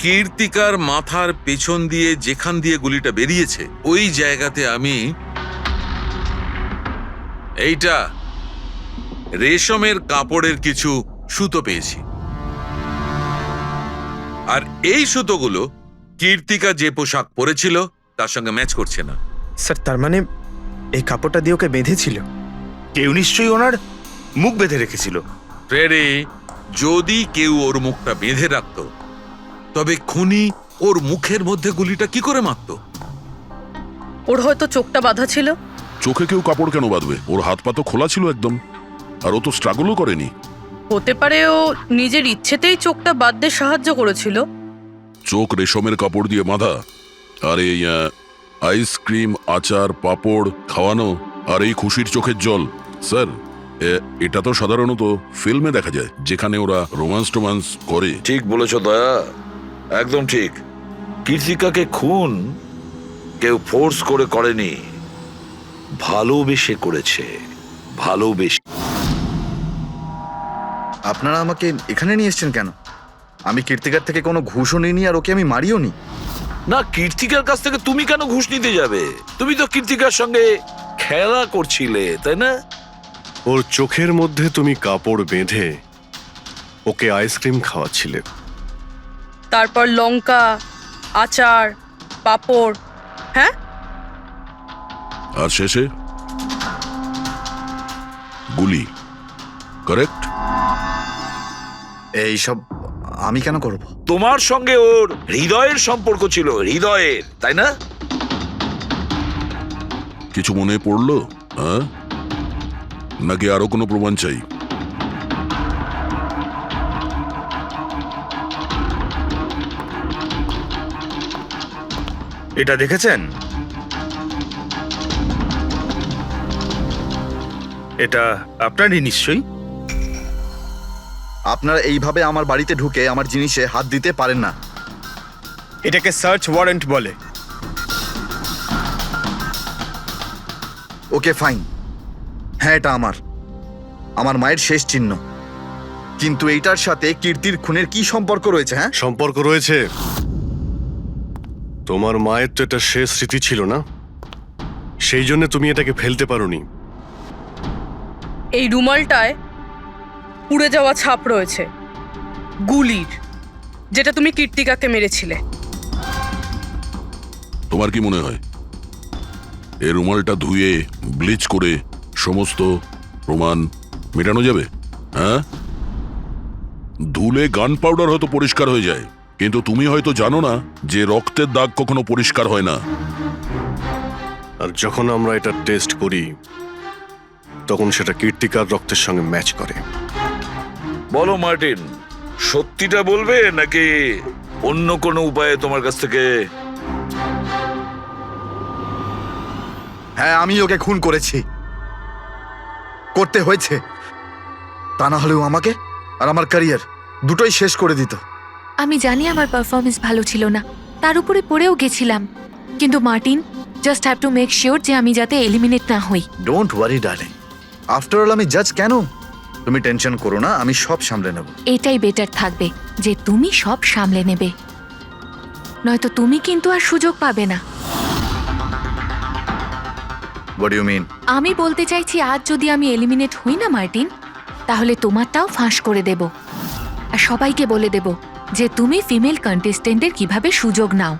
কীর্তিকার মাথার পেছন দিয়ে যেখান দিয়ে গুলিটা বেরিয়েছে ওই জায়গাতে আমি এইটা রেশমের কাপড়ের কিছু সুতো পেয়েছি, আর এই সুতোগুলো কীর্তিকা যে পোশাক পরেছিল তার সঙ্গে ম্যাচ করছে না। স্যার তার মানে এই কাপড়টা দিয়ে ওকে বেঁধেছিল? কেউ নিশ্চয়ই ওনার মুখ বেঁধে রেখেছিল। ফ্রেডি, যদি কেউ ওর মুখটা বেঁধে রাখতো তবে খুনি ওর মুখের মধ্যে গুলিটা কি করে মারতো? ওর হয়তো চোখটা বাঁধা ছিল। চোখে কেউ কাপড় কেন বাঁধবে? ওর হাত পা তো খোলা ছিল একদম, আর ও তো স্ট্রাগলও করেনি। হতে পারে ও নিজের ইচ্ছেতেই চোখটা বাঁধতে সাহায্য করেছিল। চোখ রেশমের কাপড় দিয়ে বাঁধা, আর এই আইসক্রিম, আচার, পাঁপড় খাওয়ানো, আর এই খুশির চোখের জল। স্যার, এটা তো সাধারণত ফিল্মে দেখা যায়, যেখানে ওরা রোমান্স করে। ঠিক বলেছ দয়া, একদম ঠিক। কীর্তিকাকে খুন কেউ ফোর্স করে করেনি, ভালোবেসে করেছে, ভালোবেসে। আপনারা আমাকে এখানে নিয়ে এসেছেন কেন? আমি কীর্তিকার থেকে কোনো ঘুষও নিইনি, আর ওকে আমি মারিও নি। না, কীর্তিকার কাছ থেকে তুমি কেন ঘুষ নিতে যাবে? তুমি তো কীর্তিকার সঙ্গে খেলা করছিলে, তাই না? ওর চোখের মধ্যে তুমি কাপড় বেঁধে ওকে আইসক্রিম খাওয়াচ্ছিলে। তারপর লঙ্কা, আচার, পাঁপড়। হ্যাঁ, আর শেষে গুলি। কারেক্ট? এইসব আমি কেন করব? তোমার সঙ্গে ওর হৃদয়ের সম্পর্ক ছিল, হৃদয়ের, তাই না? কিছু মনে পড়লো? হ্যাঁ, নাকি আরো কোনো প্রমাণ চাই? এটা দেখেছেন? এটা আপনারই নিশ্চয়ই। আপনারা এইভাবে আমার বাড়িতে ঢুকে আমার জিনিসে হাত দিতে পারেন না। এটাকে সার্চ ওয়ারেন্ট বলে। ওকে ফাইন, হ্যাঁ এটা আমার মায়ের শেষ চিহ্ন, কিন্তু এইটার সাথে কীর্তির খুনের কি সম্পর্ক রয়েছে? হ্যাঁ, সম্পর্ক রয়েছে। তোমার মায়ের তো এটা শেষ স্মৃতি ছিল না, সেই জন্য তুমি এটাকে ফেলতে পারোনি। এই রুমালটায় পুড়ে যাওয়া ছাপ রয়েছে গুলির, যেটা তুমি কীর্তিকাকে মেরেছিলে। তোমার কি মনে হয় এই রুমালটা ধুয়ে ব্লিচ করে সমস্ত প্রমাণ মেটানো যাবে? হ্যাঁ, ধুলে গান পাউডার হয়তো পরিষ্কার হয়ে যায়, কিন্তু তুমি হয়তো জানো না যে রক্তের দাগ কখনো পরিষ্কার হয় না। আর যখন আমরা এটা টেস্ট করি তখন সেটা কীর্তিকার রক্তের সঙ্গে ম্যাচ করে। বলো মার্টিন, সত্যিটা বলবে নাকি অন্য কোনো উপায়ে তোমার কাছ থেকে? হ্যাঁ আমি ওকে খুন করেছি, করতে হয়েছে, তা না হলেও আমাকে আর আমার ক্যারিয়ার দুটোই শেষ করে দিত। আমি জানি আমার পারফরমেন্স ভালো ছিল না, তার উপরে পড়েও গেছিলাম, কিন্তু Martin, just have to make sure যে আমি যাতে এলিমিনেট না হই। Don't worry darling, after all আমি জাজ কেন? তুমি টেনশন করো না, আমি সব সামলে নেব। এটাই বেটার থাকবে যে তুমি সব সামলে নেবে, নয়তো তুমি কিন্তু আর সুযোগ পাবে না। What do you mean? আমি বলতে চাইছি, আজ যদি আমি এলিমিনেট হই না মার্টিন, তাহলে তোমারটাও ফাঁস করে দেব, আর সবাইকে বলে দেব যে তুমি ফিমেল কন্টেস্টেন্টের কিভাবে সুযোগ নাও।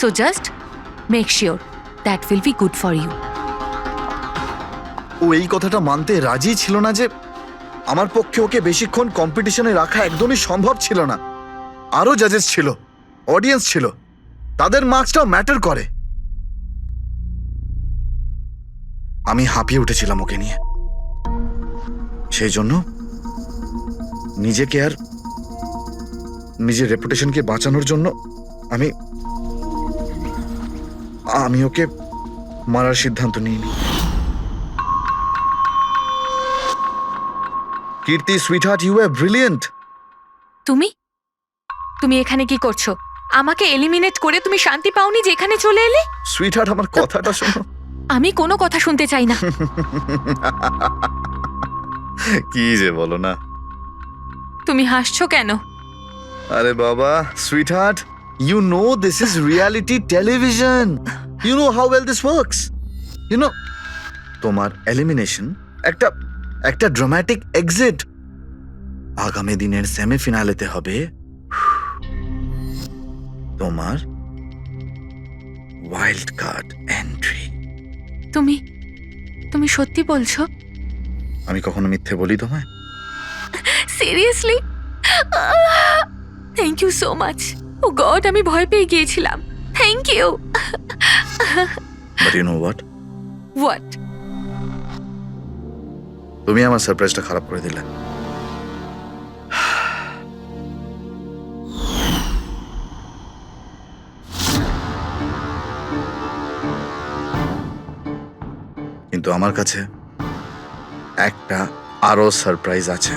So just make sure that will be good for you. ও এই কথাটা মানতে রাজি ছিল না যে আমার পক্ষে ওকে বেশিক্ষণ কম্পিটিশনে রাখা একদমই সম্ভব ছিল না। আরো জাজেস ছিল, অডিয়েন্স ছিল, তাদের মার্কসটাও ম্যাটার করে। আমি হাঁপিয়ে উঠেছিলাম ওকে নিয়ে, সেই জন্য নিজেকে আর নিজের রেপুটেশনকে বাঁচানোর জন্য আমি ওকে মারার সিদ্ধান্ত নিইনি। কীর্তি, সুইটহার্ট, ইউ আর ব্রিলিয়েন্ট। তুমি তুমি এখানে কি করছো? আমাকে এলিমিনেট করে তুমি শান্তি পাওনি যে এখানে চলে এলে? সুইটহার্ট, আমার কথাটা শোনো। আমি কোনো কথা শুনতে চাই না। কি যে বলো না। তুমি হাসছো কেন? আরে বাবা, sweetheart, you know this is reality television. You know how well this works. You know, তোমার এলিমিনেশন একটা ড্রামাটিক এক্সিট আগামী দিনের সেমিফিনালেতে হবে তোমার ওয়াইল্ড কার্ড এন্ট্রি। তুমি সত্যি বলছো? আমি কখনো মিথ্যে বলি তোমায়? Seriously? Thank you so much. Oh God, আমি ভয় পেয়ে গিয়েছিলাম। Thank you. But you know what? What? তুমি আমার সারপ্রাইজটা খারাপ করে দিলে। কিন্তু আমার কাছে একটা আরো সারপ্রাইজ আছে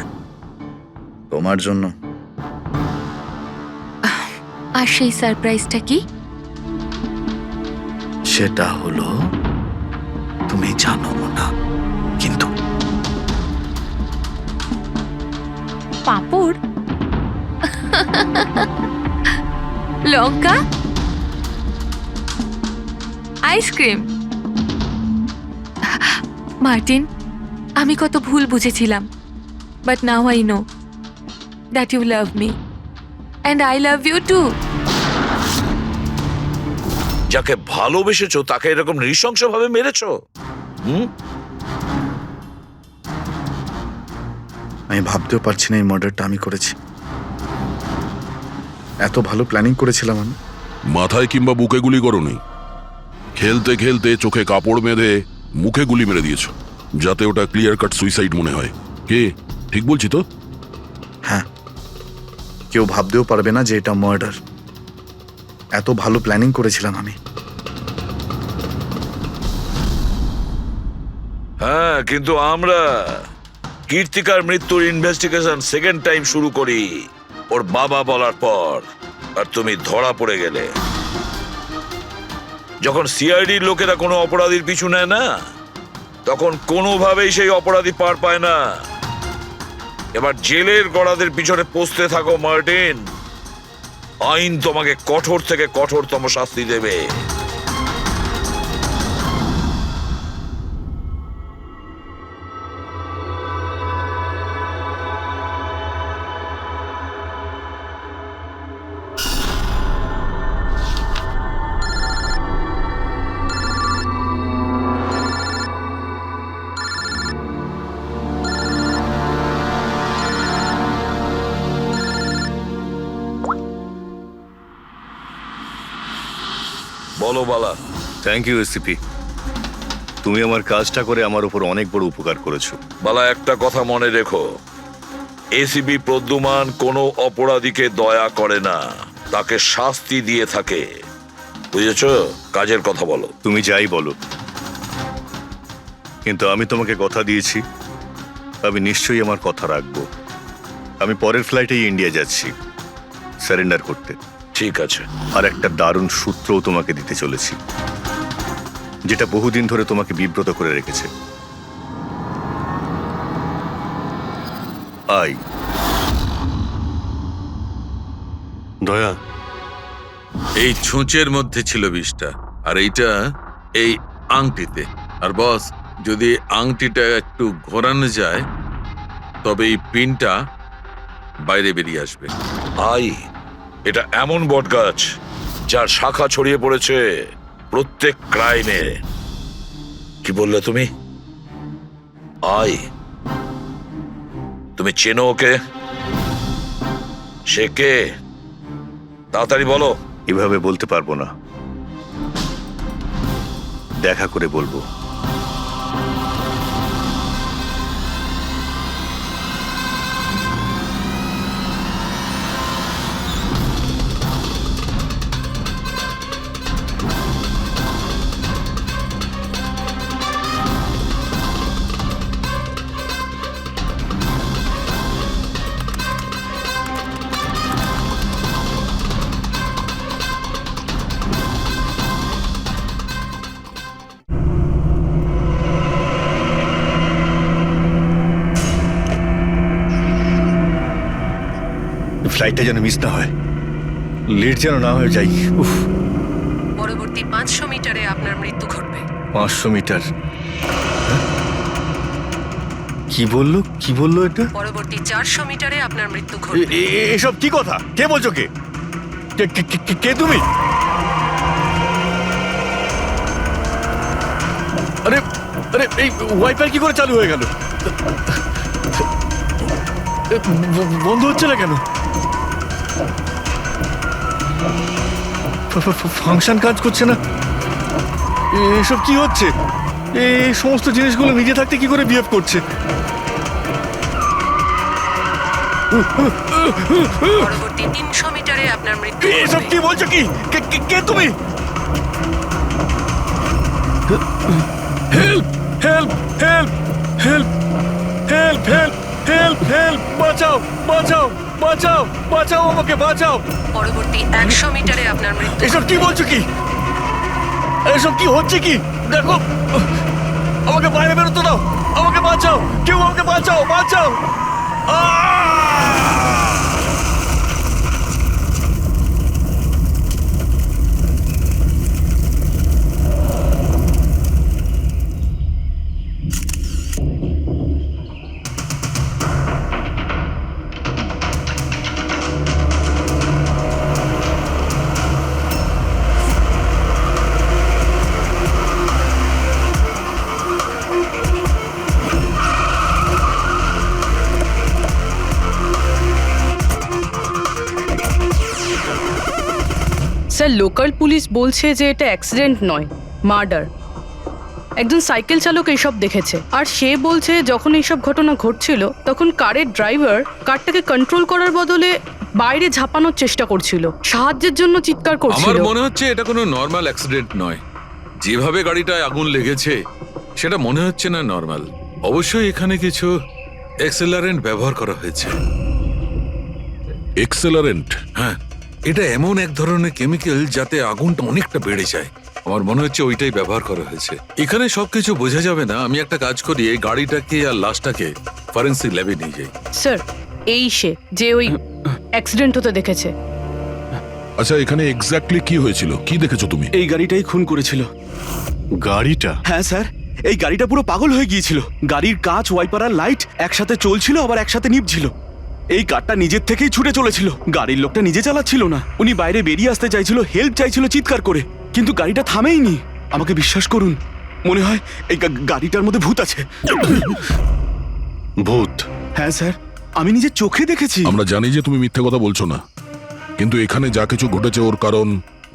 তোমার জন্য। আর সেই সারপ্রাইজটা কি? সেটা হলো তুমি জানো না, কিন্তু পাঁপড়, লঙ্কা, আইসক্রিম। মার্টিন, আমি কত ভুল বুঝেছিলাম, but now I know that you love me and I love you too. যাকে ভালোবেসেছো তাকে এরকম নৃশংসভাবে মেরেছো? আমি ভাবতেও পারছি না এই মার্ডারটা আমি করেছি। এত ভালো প্ল্যানিং করেছিলাম আমি। মাথায় কিংবা বুকে গুলি করোনি, খেলতে খেলতে চোখে কাপড় বেঁধে মুখে গুলি মেরে দিয়েছো, যাতে ওটা ক্লিয়ার কাট সুইসাইড মনে হয়। কে ঠিক বলছি তো? হ্যাঁ, কেউ ভাবতেও পারবে না যে এটা মার্ডার। এত ভালো প্ল্যানিং করেছিলাম আমি। হ্যাঁ, কিন্তু আমরা কীর্তিকার মৃত্যুর ইনভেস্টিগেশন সেকেন্ড টাইম শুরু করি ওর বাবা বলার পর, আর তুমি ধরা পড়ে গেলে। যখন সিআইডির লোকেরা কোনো অপরাধীর পিছু নেয় না, তখন কোনোভাবেই সেই অপরাধী পার পায় না। এবার জেলের গড়াদের পিছনে পৌঁছতে থাকো মার্টিন। আইন তোমাকে কঠোর থেকে কঠোরতম শাস্তি দেবে। বলো বালা। থ্যাংক ইউ এসিপি, তুমি আমার কাজটা করে আমার উপর অনেক বড় উপকার করেছো। বালা, একটা কথা মনে রেখো, এসিপি প্রদ্যুমান কোনো অপরাধীকে দয়া করে না, তাকে শাস্তি দিয়ে থাকে। বুঝেছো? কাজের কথা বলো। তুমি যাই বলো, কিন্তু আমি তোমাকে কথা দিয়েছি, আমি নিশ্চয়ই আমার কথা রাখবো। আমি পরের ফ্লাইটেই ইন্ডিয়া যাচ্ছি সারেন্ডার করতে। ঠিক আছে। আর একটা দারুণ সূত্রও তোমাকে দিতে চলেছি, যেটা বহুদিন ধরে তোমাকে বিব্রত করে রেখেছে। আই দয়া, এই ছুঁচের মধ্যে ছিল বিষটা, আর এইটা এই আংটিতে। আর বস, যদি আংটিটা একটু ঘোরানো যায় তবে এই পিনটা বাইরে বেরিয়ে আসবে। আই, এটা এমন বটগাছ যার শাখা ছড়িয়ে পড়েছে প্রত্যেক ক্রাইমে। কি বললে তুমি? আই, তুমি চেনো ওকে? সে কে? তাড়াতাড়ি বলো। এভাবে বলতে পারবো না, দেখা করে বলবো। ফ্লাইটটা যেন মিস না হয়, লেট যেন না হয়ে যাই। উফ, পরবর্তী 500 মিটারে আপনার মৃত্যু ঘটবে। 500 মিটার? কি বললো এটা? পরবর্তী 400 মিটারে আপনার মৃত্যু ঘটবে। এসব কি কথা? কে বলছো? কে কে তুমি? আরে আরে এই ওয়াইফাই কি করে চালু হয়ে গেল? বন্ধ হচ্ছে না কেন? ফাংশন কাজ করছে না? এসব কি হচ্ছে? এই সমস্ত জিনিসগুলো নিজে থাকতে কি করে বিহেভ করছে? পরবর্তী 300 মিটারে আপনার মৃত্যু এসব ঘটবে। কি বলছো? কি কে তুমি? Help help help help help help help help! বাঁচাও বাঁচাও বাঁচাও বাঁচাও, আমাকে বাঁচাও! পরবর্তী 100 মিটারে আপনার মৃত্যু এসব কি বলছো? কি এসব কি হচ্ছে? কি দেখো, আমাকে বাইরে বেরোতে দাও, আমাকে বাঁচাও, কেউ আমাকে বাঁচাও, বাঁচাও! স্যার, লোকাল পুলিশ বলছে যে এটা অ্যাক্সিডেন্ট নয়, মার্ডার। একজন সাইকেল চালক এইসব দেখেছে, আর সে বলছে যখন এইসব ঘটনা ঘটছিল তখন কারের ড্রাইভার কারটাকে কন্ট্রোল করার বদলে বাইরে ঝাঁপানোর চেষ্টা করছিল, সাহায্যের জন্য চিৎকার আমার করছিল। মনে হচ্ছে এটা কোনো নর্মাল অ্যাক্সিডেন্ট নয়। যেভাবে গাড়িটায় আগুন লেগেছে সেটা মনে হচ্ছে না নর্মাল। অবশ্যই এখানে কিছু এক্সেলারেন্ট ব্যবহার করা হয়েছে। এক্সেলারেন্ট? হ্যাঁ, এটা এমন এক ধরনের কেমিক্যাল যাতে আগুনটা অনেকটা বেড়ে যায়। আমার মনে হচ্ছে ওইটাই ব্যবহার করা হয়েছে। এখানে সবকিছু বোঝা যাবে না। আমি একটা কাজ করি, এই গাড়িটাকে আর লাশটাকে ফরেন্সিক ল্যাবে নিয়ে যাই। স্যার, এই সে যে ওই অ্যাক্সিডেন্ট হতে দেখেছে। আচ্ছা, এখানে এক্স্যাক্টলি কি হয়েছিল? কি দেখেছো তুমি? এই গাড়িটাই খুন করেছিল। গাড়িটা? হ্যাঁ স্যার, এই গাড়িটা পুরো পাগল হয়ে গিয়েছিল। গাড়ির কাঁচ, ওয়াইপার আর লাইট একসাথে চলছিল, আবার একসাথে নিভছিল। এই কারটা নিজের থেকেই ছুটে চলেছিল। গাড়ির লোকটা নিজে চালাচ্ছিল না, উনি বাইরে বেরিয়ে আসতে চাইছিল, হেল্প চাইছিল চিৎকার করে, কিন্তু গাড়িটা থামেইনি। আমাকে বিশ্বাস করুন, মনে হয় এই গাড়িটার মধ্যে ভূত আছে। ভূত? হ্যাঁ স্যার, আমি নিজের চোখে দেখেছি। আমরা জানি যে তুমি মিথ্যে কথা বলছো না, কিন্তু এখানে যা কিছু ঘটেছে ওর কারণ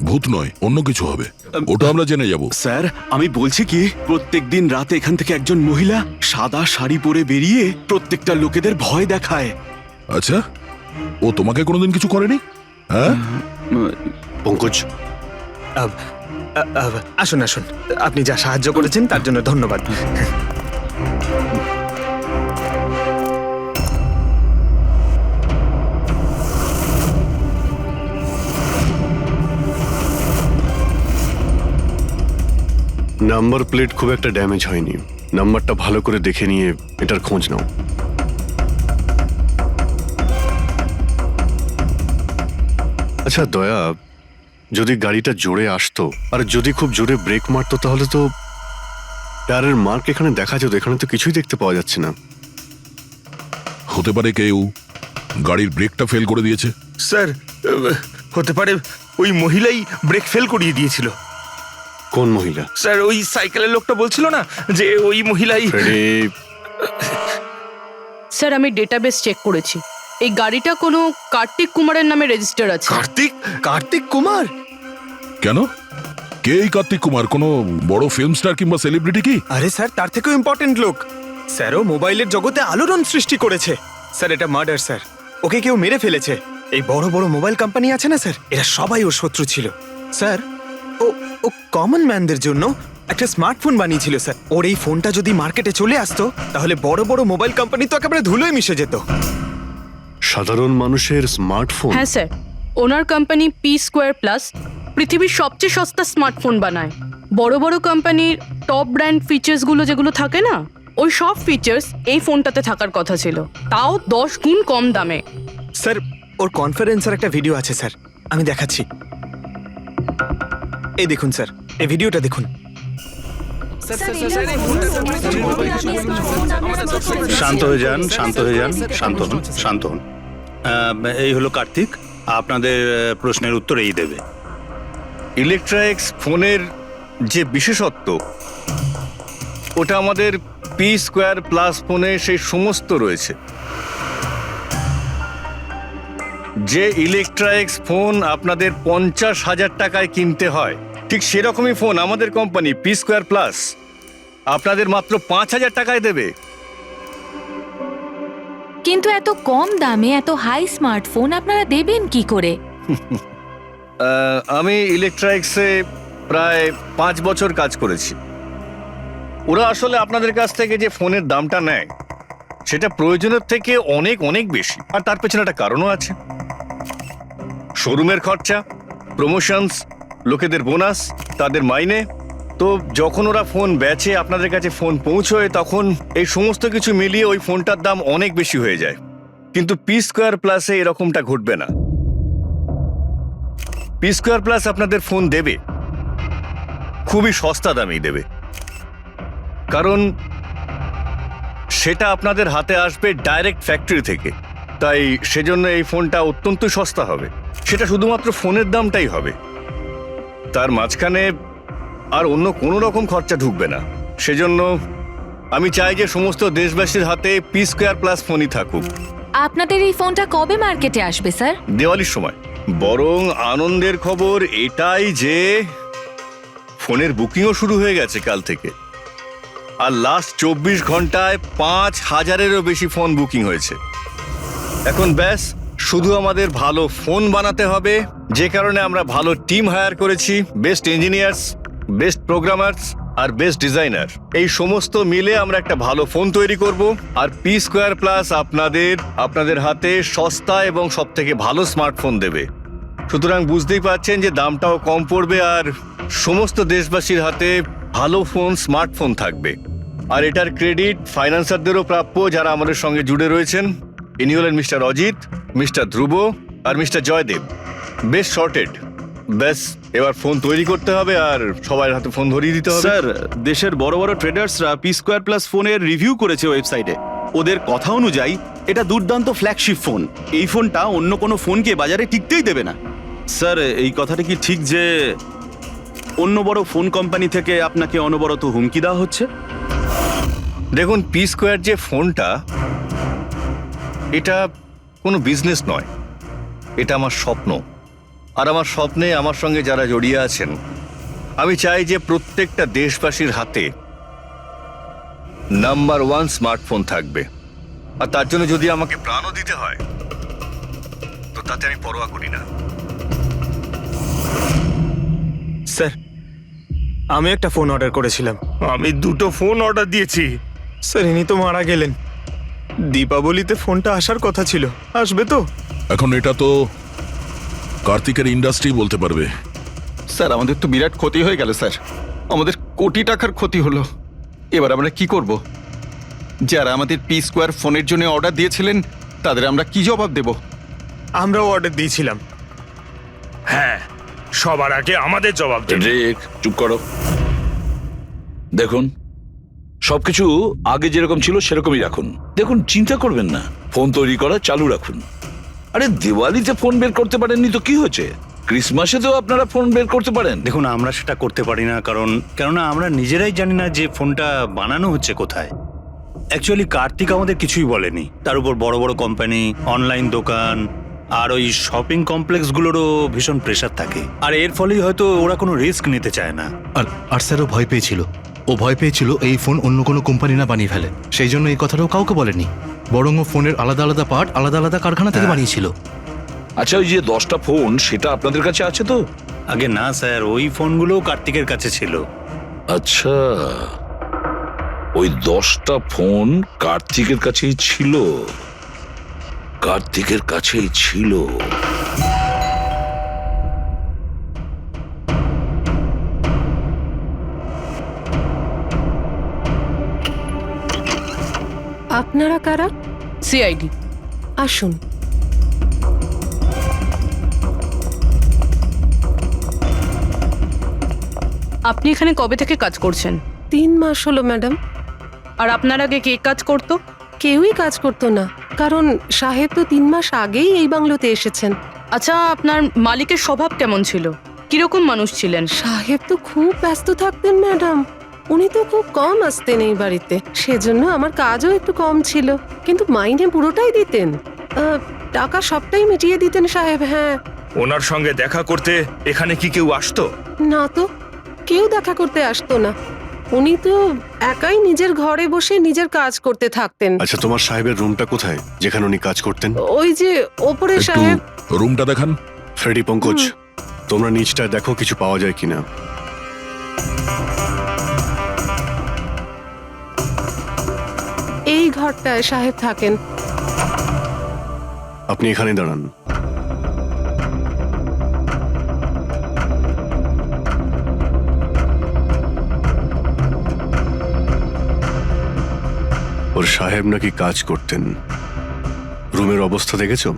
ভূত নয়, অন্য কিছু হবে। ওটা আমরা জেনে যাব। স্যার, আমি বলছি কি, প্রত্যেকদিন রাতে এখান থেকে একজন মহিলা সাদা শাড়ি পরে বেরিয়ে প্রত্যেকটা লোকেদের ভয় দেখায়। আচ্ছা, ও তোমাকে কোনোদিন কিছু করেনি? হ্যাঁ পঙ্কজ, আসুন আসুন, আপনি যা সাহায্য করেছেন তার জন্য ধন্যবাদ। নাম্বার প্লেট খুব একটা ড্যামেজ হয়নি। নাম্বারটা ভালো করে দেখে নিয়ে এটার খোঁজ নাও। আচ্ছা দয়া, যদি গাড়িটা জোরে আসতো আর যদি খুব জোরে ব্রেক মারতো তাহলে তো টায়ারের মার্ক এখানে দেখা যেত। এখানে তো কিছুই দেখতে পাওয়া যাচ্ছে না। হতে পারে কেউ গাড়ির ব্রেকটা ফেল করে দিয়েছে। স্যার, হতে পারে ওই মহিলাই ব্রেক ফেল করিয়ে দিয়েছিল। কোন মহিলা? স্যার, ওই সাইকেলের লোকটা বলছিল না যে ওই মহিলাই। স্যার, আমি ডেটাবেস চেক করেছি, এই গাড়িটা কোনো কার্তিক কুমারের নামে রেজিস্টার আছে। কার্তিক কুমার? কেন? কে এই কার্তিক কুমার? কোনো বড় ফিল্ম স্টার কিংবা সেলিব্রিটি কি? আরে স্যার, তার থেকেও ইম্পর্টেন্ট লোক। স্যারও মোবাইলের জগতে আলোড়ন সৃষ্টি করেছে। স্যার, এটা মার্ডার স্যার। ওকে কেউ মেরে ফেলেছে। এই বড় বড় মোবাইল কোম্পানি আছে না স্যার, এরা সবাই ওর শত্রু ছিল স্যার। ও কমন ম্যানদের জন্য একটা স্মার্টফোন বানিয়েছিল স্যার। ওর এই ফোনটা যদি মার্কেটে চলে আসতো তাহলে বড় বড় মোবাইল কোম্পানি তো একেবারে ধুলোয় মিশে যেত। সাধারণ মানুষের স্মার্টফোন? হ্যাঁ স্যার, ওনার কোম্পানি P2+ পৃথিবীর সবচেয়ে সস্তা স্মার্টফোন বানায়। বড় বড় কোম্পানির টপ ব্র্যান্ড ফিচার্সগুলো যেগুলো থাকে না, ওই সব ফিচার্স এই ফোনটাতে থাকার কথা ছিল, তাও 10 গুণ কম দামে। স্যার, ওর কনফারেন্সের একটা ভিডিও আছে স্যার, আমি দেখাচ্ছি। এই দেখুন স্যার, এই ভিডিওটা দেখুন। শান্ত হয়ে যান, শান্ত হয়ে যান, শান্ত হন, শান্ত হন। এই হলো কার্তিক, আপনাদের প্রশ্নের উত্তর এই দেবে। ইলেকট্রনিক্স ফোনের যে বিশেষত্ব, ওটা আমাদের পি স্কোয়ার প্লাস ফোনে সেই সমস্ত রয়েছে। যে ইলেকট্রনিক্স ফোন আপনাদের 50,000 টাকায় কিনতে হয়, ঠিক সেরকমই ফোন আমাদের কোম্পানি পি স্কোয়ার প্লাস আপনাদের মাত্র 5,000 টাকায় দেবে। কিন্তু এত কম দামে এত হাই স্মার্টফোন আপনারা দেবেন কি করে? আমি ইলেকট্রনিক্সে প্রায় 5 বছর কাজ করেছি। ওরা আসলে আপনাদের কাছ থেকে যে ফোনের দামটা নেয় সেটা প্রয়োজনের থেকে অনেক অনেক বেশি, আর তার পেছনে একটা কারণও আছে। শোরুমের খরচা, প্রমোশনস, লোকেদের বোনাস, তাদের মাইনে। তো যখন ওরা ফোন বেচে, আপনাদের কাছে ফোন পৌঁছয়, তখন এই সমস্ত কিছু মিলিয়ে ওই ফোনটার দাম অনেক বেশি হয়ে যায়। কিন্তু পি স্কোয়ার প্লাসে এরকমটা ঘটবে না। পি স্কোয়ার প্লাস আপনাদের ফোন দেবে খুবই সস্তা দামেই দেবে, কারণ সেটা আপনাদের হাতে আসবে ডাইরেক্ট ফ্যাক্টরি থেকে। তাই সেজন্য এই ফোনটা অত্যন্ত সস্তা হবে। সেটা শুধুমাত্র ফোনের দামটাই হবে, তার মাঝখানে আর অন্য কোনো রকম খরচা ঢুকবে না। সেজন্য আমি চাই যে সমস্ত দেশবাসীর হাতে পি স্কোয়ার প্লাস ফোনই থাকুক। আপনাদের এই ফোনটা কবে মার্কেটে আসবে স্যার? দিওয়ালির সময়। বরং আনন্দের খবর এটাই যে ফোনের বুকিংও শুরু হয়ে গেছে কাল থেকে। আর লাস্ট 24 ঘন্টায় 5,000-এরও বেশি ফোন বুকিং হয়েছে। এখন ব্যাস শুধু আমাদের ভালো ফোন বানাতে হবে, যে কারণে আমরা ভালো টিম হায়ার করেছি। বেস্ট ইঞ্জিনিয়ার্স, বেস্ট প্রোগ্রামার্স আর বেস্ট ডিজাইনার, এই সমস্ত মিলে আমরা একটা ভালো ফোন তৈরি করব। আর পি স্কোয়ার প্লাস আপনাদের হাতে সস্তা এবং সবথেকে ভালো স্মার্টফোন দেবে। সুতরাং বুঝতেই পারছেন যে দামটাও কম পড়বে, আর সমস্ত দেশবাসীর হাতে ভালো ফোন, স্মার্টফোন থাকবে। আর এটার ক্রেডিট ফাইন্যান্সারদেরও প্রাপ্য, যারা আমাদের সঙ্গে জুড়ে রয়েছেন। ইনি হলেন মিস্টার অজিত, মিস্টার ধ্রুব আর মিস্টার জয়দেব। বেশ শর্টেড। ব্যাস এবার ফোন তৈরি করতে হবে আর সবার হাতে ফোন ধরিয়ে দিতে হবে। স্যার, দেশের বড় বড় ট্রেডার্সরা পি স্কোয়ার প্লাস ফোনের রিভিউ করেছে ওয়েবসাইটে। ওদের কথা অনুযায়ী এটা দুর্দান্ত ফ্ল্যাগশিপ ফোন। এই ফোনটা অন্য কোনো ফোনকে বাজারে টিকতেই দেবে না। স্যার, এই কথাটা কি ঠিক যে অন্য বড় ফোন কোম্পানি থেকে আপনাকে অনবরত হুমকি দেওয়া হচ্ছে? দেখুন, পি স্কোয়ার যে ফোনটা, এটা কোনো বিজনেস নয়, এটা আমার স্বপ্ন। আর আমার স্বপ্নে আমার সঙ্গে যারা জড়িয়ে আছেন, আমি চাই যে প্রত্যেকটা দেশবাসীর হাতে নাম্বার 1 স্মার্টফোন থাকবে। আর তার জন্য যদি আমাকে প্রাণও দিতে হয়, তো তাতে আমি পরোয়া করি না। স্যার, আমি একটা ফোন অর্ডার করেছিলাম। আমি 2টো ফোন অর্ডার দিয়েছি। স্যার, ইনি তো মারা গেলেন। দীপাবলিতে ফোনটা আসার কথা ছিল, আসবে তো? এখন এটা তো কার্তিকের ইন্ডাস্ট্রি বলতে পারবে। স্যার, আমাদের তো বিরাট ক্ষতি হয়ে গেল স্যার। আমাদের কোটি টাকার ক্ষতি হলো। এবার আমরা কি করব? যারা আমাদের পি স্কোয়ার ফোনের জন্য অর্ডার দিয়েছিলেন, তাদের আমরা কি জবাব দেব? আমরাও অর্ডার দিয়েছিলাম। হ্যাঁ, সবার আগে আমাদের জবাব দেব। চুপ করো। দেখুন, সবকিছু আগে যেরকম ছিল সেরকমই রাখুন। দেখুন, চিন্তা করবেন না, ফোন তৈরি করা চালু রাখুন। আরে, দিওয়ালিতে ফোন বের করতে পারেননি তো কি হয়েছে? ক্রিসমাসে তো আপনারা ফোন বের করতে পারেন। দেখুন, আমরা সেটা করতে পারি না, কেননা আমরা নিজেরাই জানি না যে ফোনটা বানানো হচ্ছে কোথায়। অ্যাকচুয়ালি কার্তিক আমাদের কিছুই বলেনি। তার উপর বড় বড় কোম্পানি, অনলাইন দোকান আর ওই শপিং কমপ্লেক্সগুলোরও ভীষণ প্রেশার থাকে। আর এর ফলেই হয়তো ওরা কোনো রিস্ক নিতে চায় না। আর স্যারও ভয় পেয়েছিল। ও ভয় পেয়েছিল এই ফোন অন্য কোনো কোম্পানি না বানিয়ে ফেলে, সেই জন্য এই কথাটাও কাউকে বলেনি। বরং ও ফোনের আলাদা আলাদা পার্ট আলাদা আলাদা কারখানা থেকে বানিয়েছিল। আচ্ছা, ওই যে 10টা ফোন, সেটা আপনাদের কাছে আছে তো? আগে না স্যার, ওই ফোনগুলো কার্তিকের কাছে ছিল। আচ্ছা, ওই 10টা ফোন কার্তিকের কাছেই ছিল। কার্তিকের কাছেই ছিল। আপনারা কারা? সিআইডি। আসুন। আপনি এখানে কবে থেকে কাজ করছেন? 3 মাস হলো ম্যাডাম। আর আপনার আগে কে কাজ করতো? কেউই কাজ করতো না, কারণ সাহেব তো 3 মাস আগেই এই বাংলোতে এসেছেন। আচ্ছা, আপনার মালিকের স্বভাব কেমন ছিল? কিরকম মানুষ ছিলেন? সাহেব তো খুব ব্যস্ত থাকতেন ম্যাডাম, উনি তো খুব কম আসতেন এই বাড়িতে, সেজন্য আমার কাজও একটু কম ছিল, কিন্তু মাইনে পুরোটাই দিতেন। টাকা সবটাই মিটিয়ে দিতেন সাহেব। হ্যাঁ। ওনার সঙ্গে দেখা করতে এখানে কি কেউ আসতো? না তো, কেউ দেখা করতে আসতো না, উনি তো একাই নিজের ঘরে বসে নিজের কাজ করতে থাকতেন। আচ্ছা, তোমার সাহেবের রুমটা কোথায় যেখানে উনি কাজ করতেন? ওই যে ওপরে একটু সাহেব। রুমটা দেখান। ফ্রেডি, পঙ্কজ, তোমরা নিচটায় দেখো কিছু পাওয়া যায় কিনা। এই ঘরটায় সাহেব থাকেন। আপনি এখানে দাঁড়ান। ওর সাহেব নাকি কাজ করতেন। রুমের অবস্থা দেখেছো?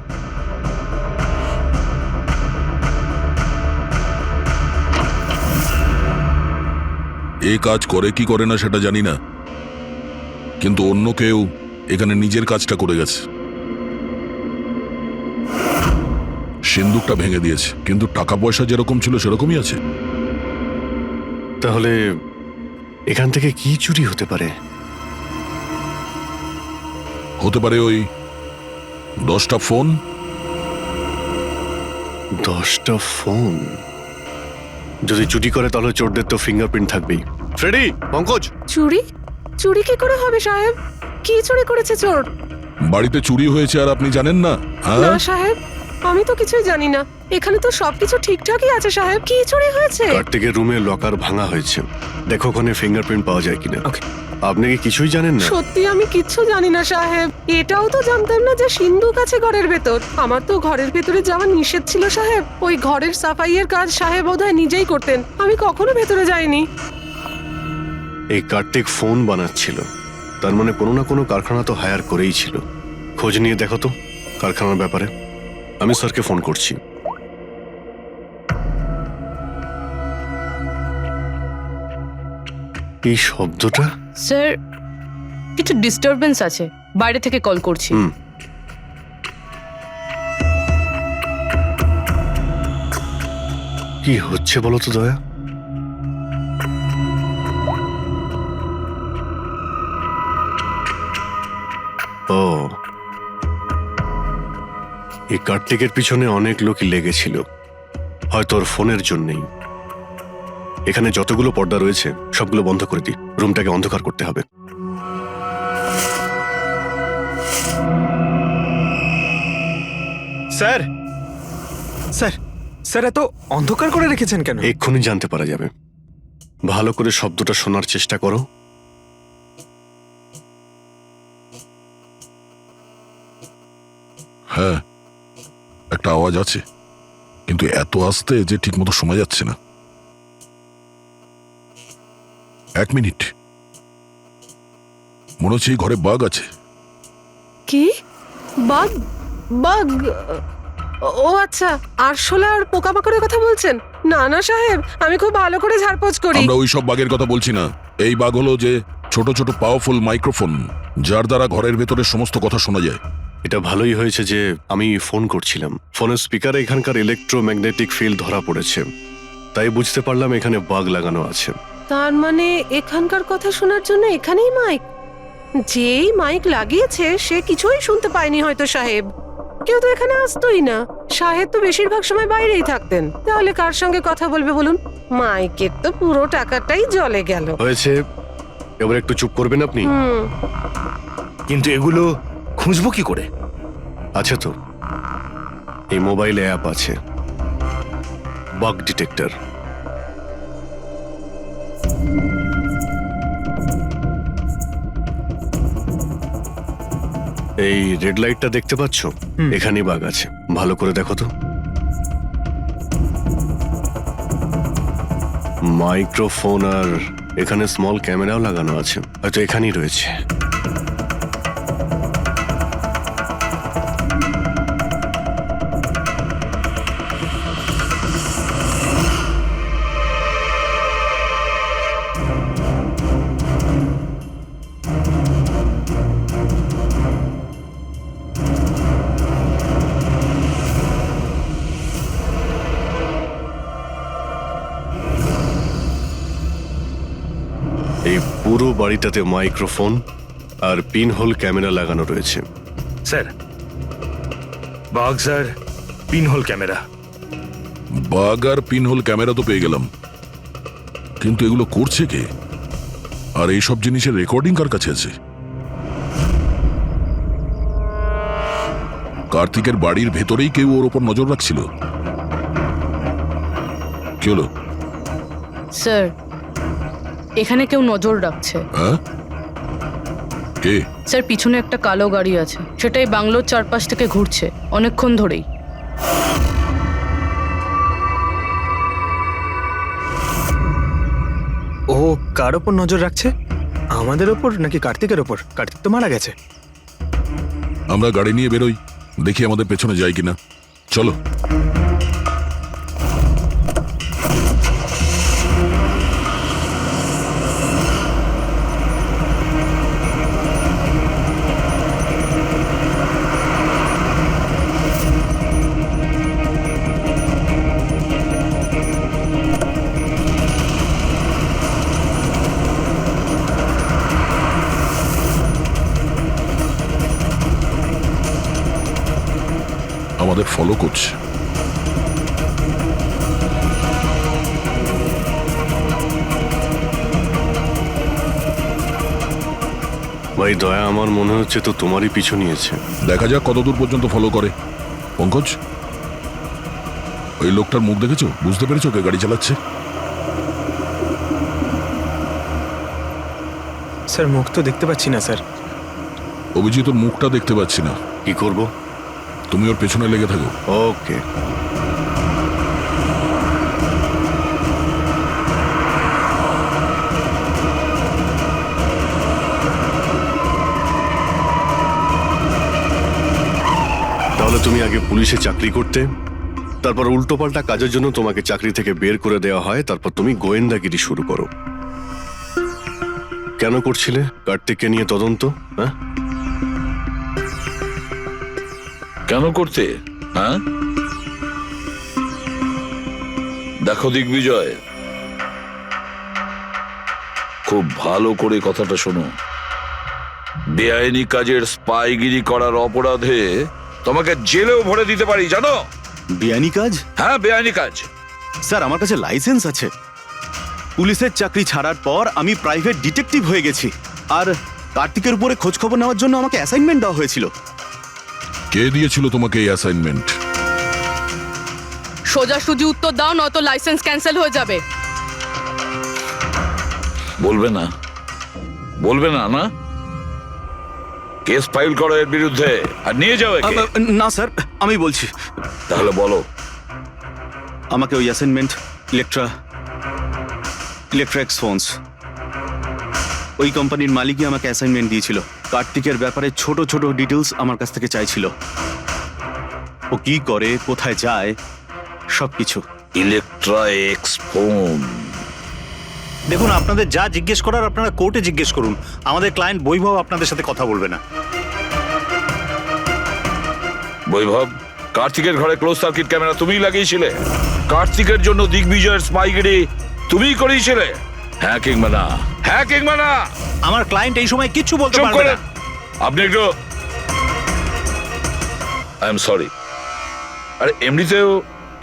এ কাজ করে কি করে না সেটা জানি না, কিন্তু অন্য কেউ এখানে নিজের কাজটা করে গেছে। সিন্দুকটা ভেঙে দিয়েছে, কিন্তু টাকা পয়সা যেরকম ছিল সেরকমই আছে। তাহলে এখান থেকে কি চুরি হতে পারে? হতে পারে ওই 10টা ফোন। 10টা ফোন? যদি চুরি করে তাহলে চোরদের তো ফিঙ্গারপ্রিন্ট থাকবেই। ফ্রেডি, পঙ্কজ। চুরি? চুরি কি করে হবে সাহেব? কি চুরি করেছে চোর? বাড়িতে চুরি হয়েছে আর আপনি জানেন না? না সাহেব, আমি তো কিছুই জানি না, এখানে তো সবকিছু ঠিকঠাকই আছে সাহেব। কি চুরি হয়েছে? কার্তিকের রুমে লকার ভাঙা হয়েছে, দেখো ওখানে ফিঙ্গারপ্রিন্ট পাওয়া যায় কিনা। আপনি কি কিছুই জানেন না? সত্যি আমি কিচ্ছু জানি না সাহেব। এটাও তো জানতাম না যে সিন্ধুক আছে ঘরের ভেতর। আমার তো ঘরের ভেতরে যাওয়া নিষেধ ছিল সাহেব। ওই ঘরের সাফাইয়ের কাজ সাহেব বোধহয় নিজেই করতেন, আমি কখনো ভেতরে যাইনি। এই কার্তিক ফোন বানাচ্ছিল, তার মানে কোনো না কোনো কারখানা তো হায়ার করেই ছিল। খোঁজ নিয়ে দেখো তো কারখানার ব্যাপারে। আমি স্যারকে ফোন করছি। এই শব্দটা? স্যার, কিছু ডিস্টারবেন্স আছে, বাইরে থেকে কল করছি। কি হচ্ছে বলো তো দয়া? ও, এই কার্তিকের পিছনে অনেক লোকই লেগেছিল, হয়তো ওর ফোনের জন্যই। এখানে যতগুলো পর্দা রয়েছে সবগুলো বন্ধ করে দিই, রুমটাকে অন্ধকার করতে হবে। স্যার, স্যার, স্যার, এত অন্ধকার করে রেখেছেন কেন? এক্ষুনি জানতে পারা যাবে। ভালো করে শব্দটা শোনার চেষ্টা করো। হ্যাঁ, একটা আওয়াজ আছে, কিন্তু এত আস্তে যে ঠিকমতো শোনা যাচ্ছে না। 1 মিনিট, মনে হচ্ছে এই ঘরে বাঘ আছে। কি? বাঘ? বাঘ? ও আচ্ছা, আরশোলা আর পোকামাকড়ের কথা বলছেন? না না সাহেব, আমি খুব ভালো করে ঝাড়পোছ করি। আমরা ওই সব বাঘের কথা বলছি না। এই বাঘ হলো যে ছোট ছোট পাওয়ারফুল মাইক্রোফোন, যার দ্বারা ঘরের ভেতরে সমস্ত কথা শোনা যায়। এটা ভালোই হয়েছে যে আমি ফোন করছিলাম, ফোনের স্পিকারে এখানকার ইলেকট্রোম্যাগনেটিক ফিল্ড ধরা পড়েছে, তাই বুঝতে পারলাম এখানে বাগ লাগানো আছে। তার মানে এখানকার কথা শোনার জন্য এখানেই মাইক? যেই মাইক লাগিয়েছে সে কিছুই শুনতে পায়নি হয়তো সাহেব। কেউ তো এখানে আসতোই না, সাহেব তো বেশিরভাগ সময় বাইরেই থাকতেন। তাহলে কার সঙ্গে কথা বলবে বলুন? মাইকের তো পুরো টাকাটাই জলে গেল। হয়েছে, এবার একটু চুপ করবেন আপনি? কিন্তু এগুলো খুঁজবো কি করে? আছে তো, এই মোবাইলে অ্যাপ আছে, বাগ ডিটেক্টর। এই রেড লাইটটা দেখতে পাচ্ছ? এখানেই বাগ আছে, ভালো করে দেখো তো। মাইক্রোফোন আর এখানে স্মল ক্যামেরাও লাগানো আছে, হয়তো এখানেই রয়েছে। পুরো বাড়িটাতে মাইক্রোফোন আর পিনহোল ক্যামেরা লাগানো রয়েছে। স্যার বাঘ স্যার পিনহোল ক্যামেরা। বাগ আর পিনহোল ক্যামেরা তো পেয়ে গেলাম, কিন্তু এগুলো করছে কে? আর এইসব জিনিসের রেকর্ডিং কার কাছে আছে? কার্তিকের বাড়ির ভেতরেই কেউ ওর ওপর নজর রাখছিল। কি হলো? স্যার এখানে কেউ নজর রাখছে। হ্যাঁ, কে? স্যার পিছনে একটা কালো গাড়ি আছে, সেটাই বাংলোর চারপাশ থেকে ঘুরছে অনেকক্ষণ ধরেই। ও কার ওপর নজর রাখছে? আমাদের ওপর নাকি কার্তিকের ওপর? কার্তিক তো মারা গেছে। আমরা গাড়ি নিয়ে বেরোই, দেখি আমাদের পেছনে যায় কিনা। চলো। আমাদের ফলো করছে। ভাই দয়া, আমার মনে হচ্ছে তো তোমারই পিছু নিয়েছে। দেখা যাক কতদূর পর্যন্ত ফলো করে। পঙ্কজ, ওই লোকটার মুখ দেখেছো? বুঝতে পেরেছো কে গাড়ি চালাচ্ছে? স্যার মুখ তো দেখতে পাচ্ছি না স্যার। অভিজিৎ, ওর মুখটা দেখতে পাচ্ছি না। কি করব? তুমি ওর পেছনে লেগে থাকো। ওকে। তাহলে তুমি আগে পুলিশে চাকরি করতে, তারপর উল্টোপাল্টা কাজের জন্য তোমাকে চাকরি থেকে বের করে দেওয়া হয়, তারপর তুমি গোয়েন্দাগিরি শুরু করো। কেন করছিলে কার্তিককে নিয়ে তদন্ত? হ্যাঁ, কেন করতে? হ্যাঁ, দেখো দিগ্বিজয়, খুব ভালো করে কথাটা শোনো। বেআইনি কাজের স্পাইগিরি করার অপরাধে তোমাকে জেলেও ভরে দিতে পারি, জানো? বেআইনি কাজ? হ্যাঁ, বেআইনি কাজ। স্যার, আমার কাছে লাইসেন্স আছে। পুলিশের চাকরি ছাড়ার পর আমি প্রাইভেট ডিটেকটিভ হয়ে গেছি, আর কার্তিকের উপরে খোঁজ খবর নেওয়ার জন্য আমাকে অ্যাসাইনমেন্ট দেওয়া হয়েছিল। কে দিয়েছিল তোমাকে এই অ্যাসাইনমেন্ট? সোজাসুজি উত্তর দাও, নয়তো লাইসেন্স ক্যান্সেল হয়ে যাবে। বলবে না? বলবে না? না, কেস ফাইল করো এর বিরুদ্ধে আর নিয়ে যাও একে। না স্যার, আমি বলছি। তাহলে বলো। আমাকে ওই অ্যাসাইনমেন্ট ইলেকট্রিক্স ফোনস, ওই কোম্পানির মালিকই আমাকে অ্যাসাইনমেন্ট দিয়েছিল। কার্তিকের ব্যাপারে ছোট ছোট ডিটেলস আমার কাছ থেকে চাইছিল। ও কি করে, কোথায় যায়, সবকিছু। Electrics phone. দেখুন, আপনাদের যা জিজ্ঞেস করার আপনারা কোর্টে জিজ্ঞেস করুন। আমাদের ক্লায়েন্ট বৈভব আপনাদের সাথে কথা বলবে না। বৈভব, কার্তিকের ঘরে ক্লোজ সার্কিট ক্যামেরা তুমিই লাগিয়েছিলে? কার্তিকের জন্য দিগ্বিজয়ের স্পাইগিরি তুমিই করিয়েছিলে? হ্যাঁ কিংবা না? হ্যাঁ কিংবা না? আমার ক্লায়েন্ট এই সময় কিচ্ছু বলতে চুপ পারবে করেন। না। আপনি একটু, আই এম সরি। আরে এমনিতেও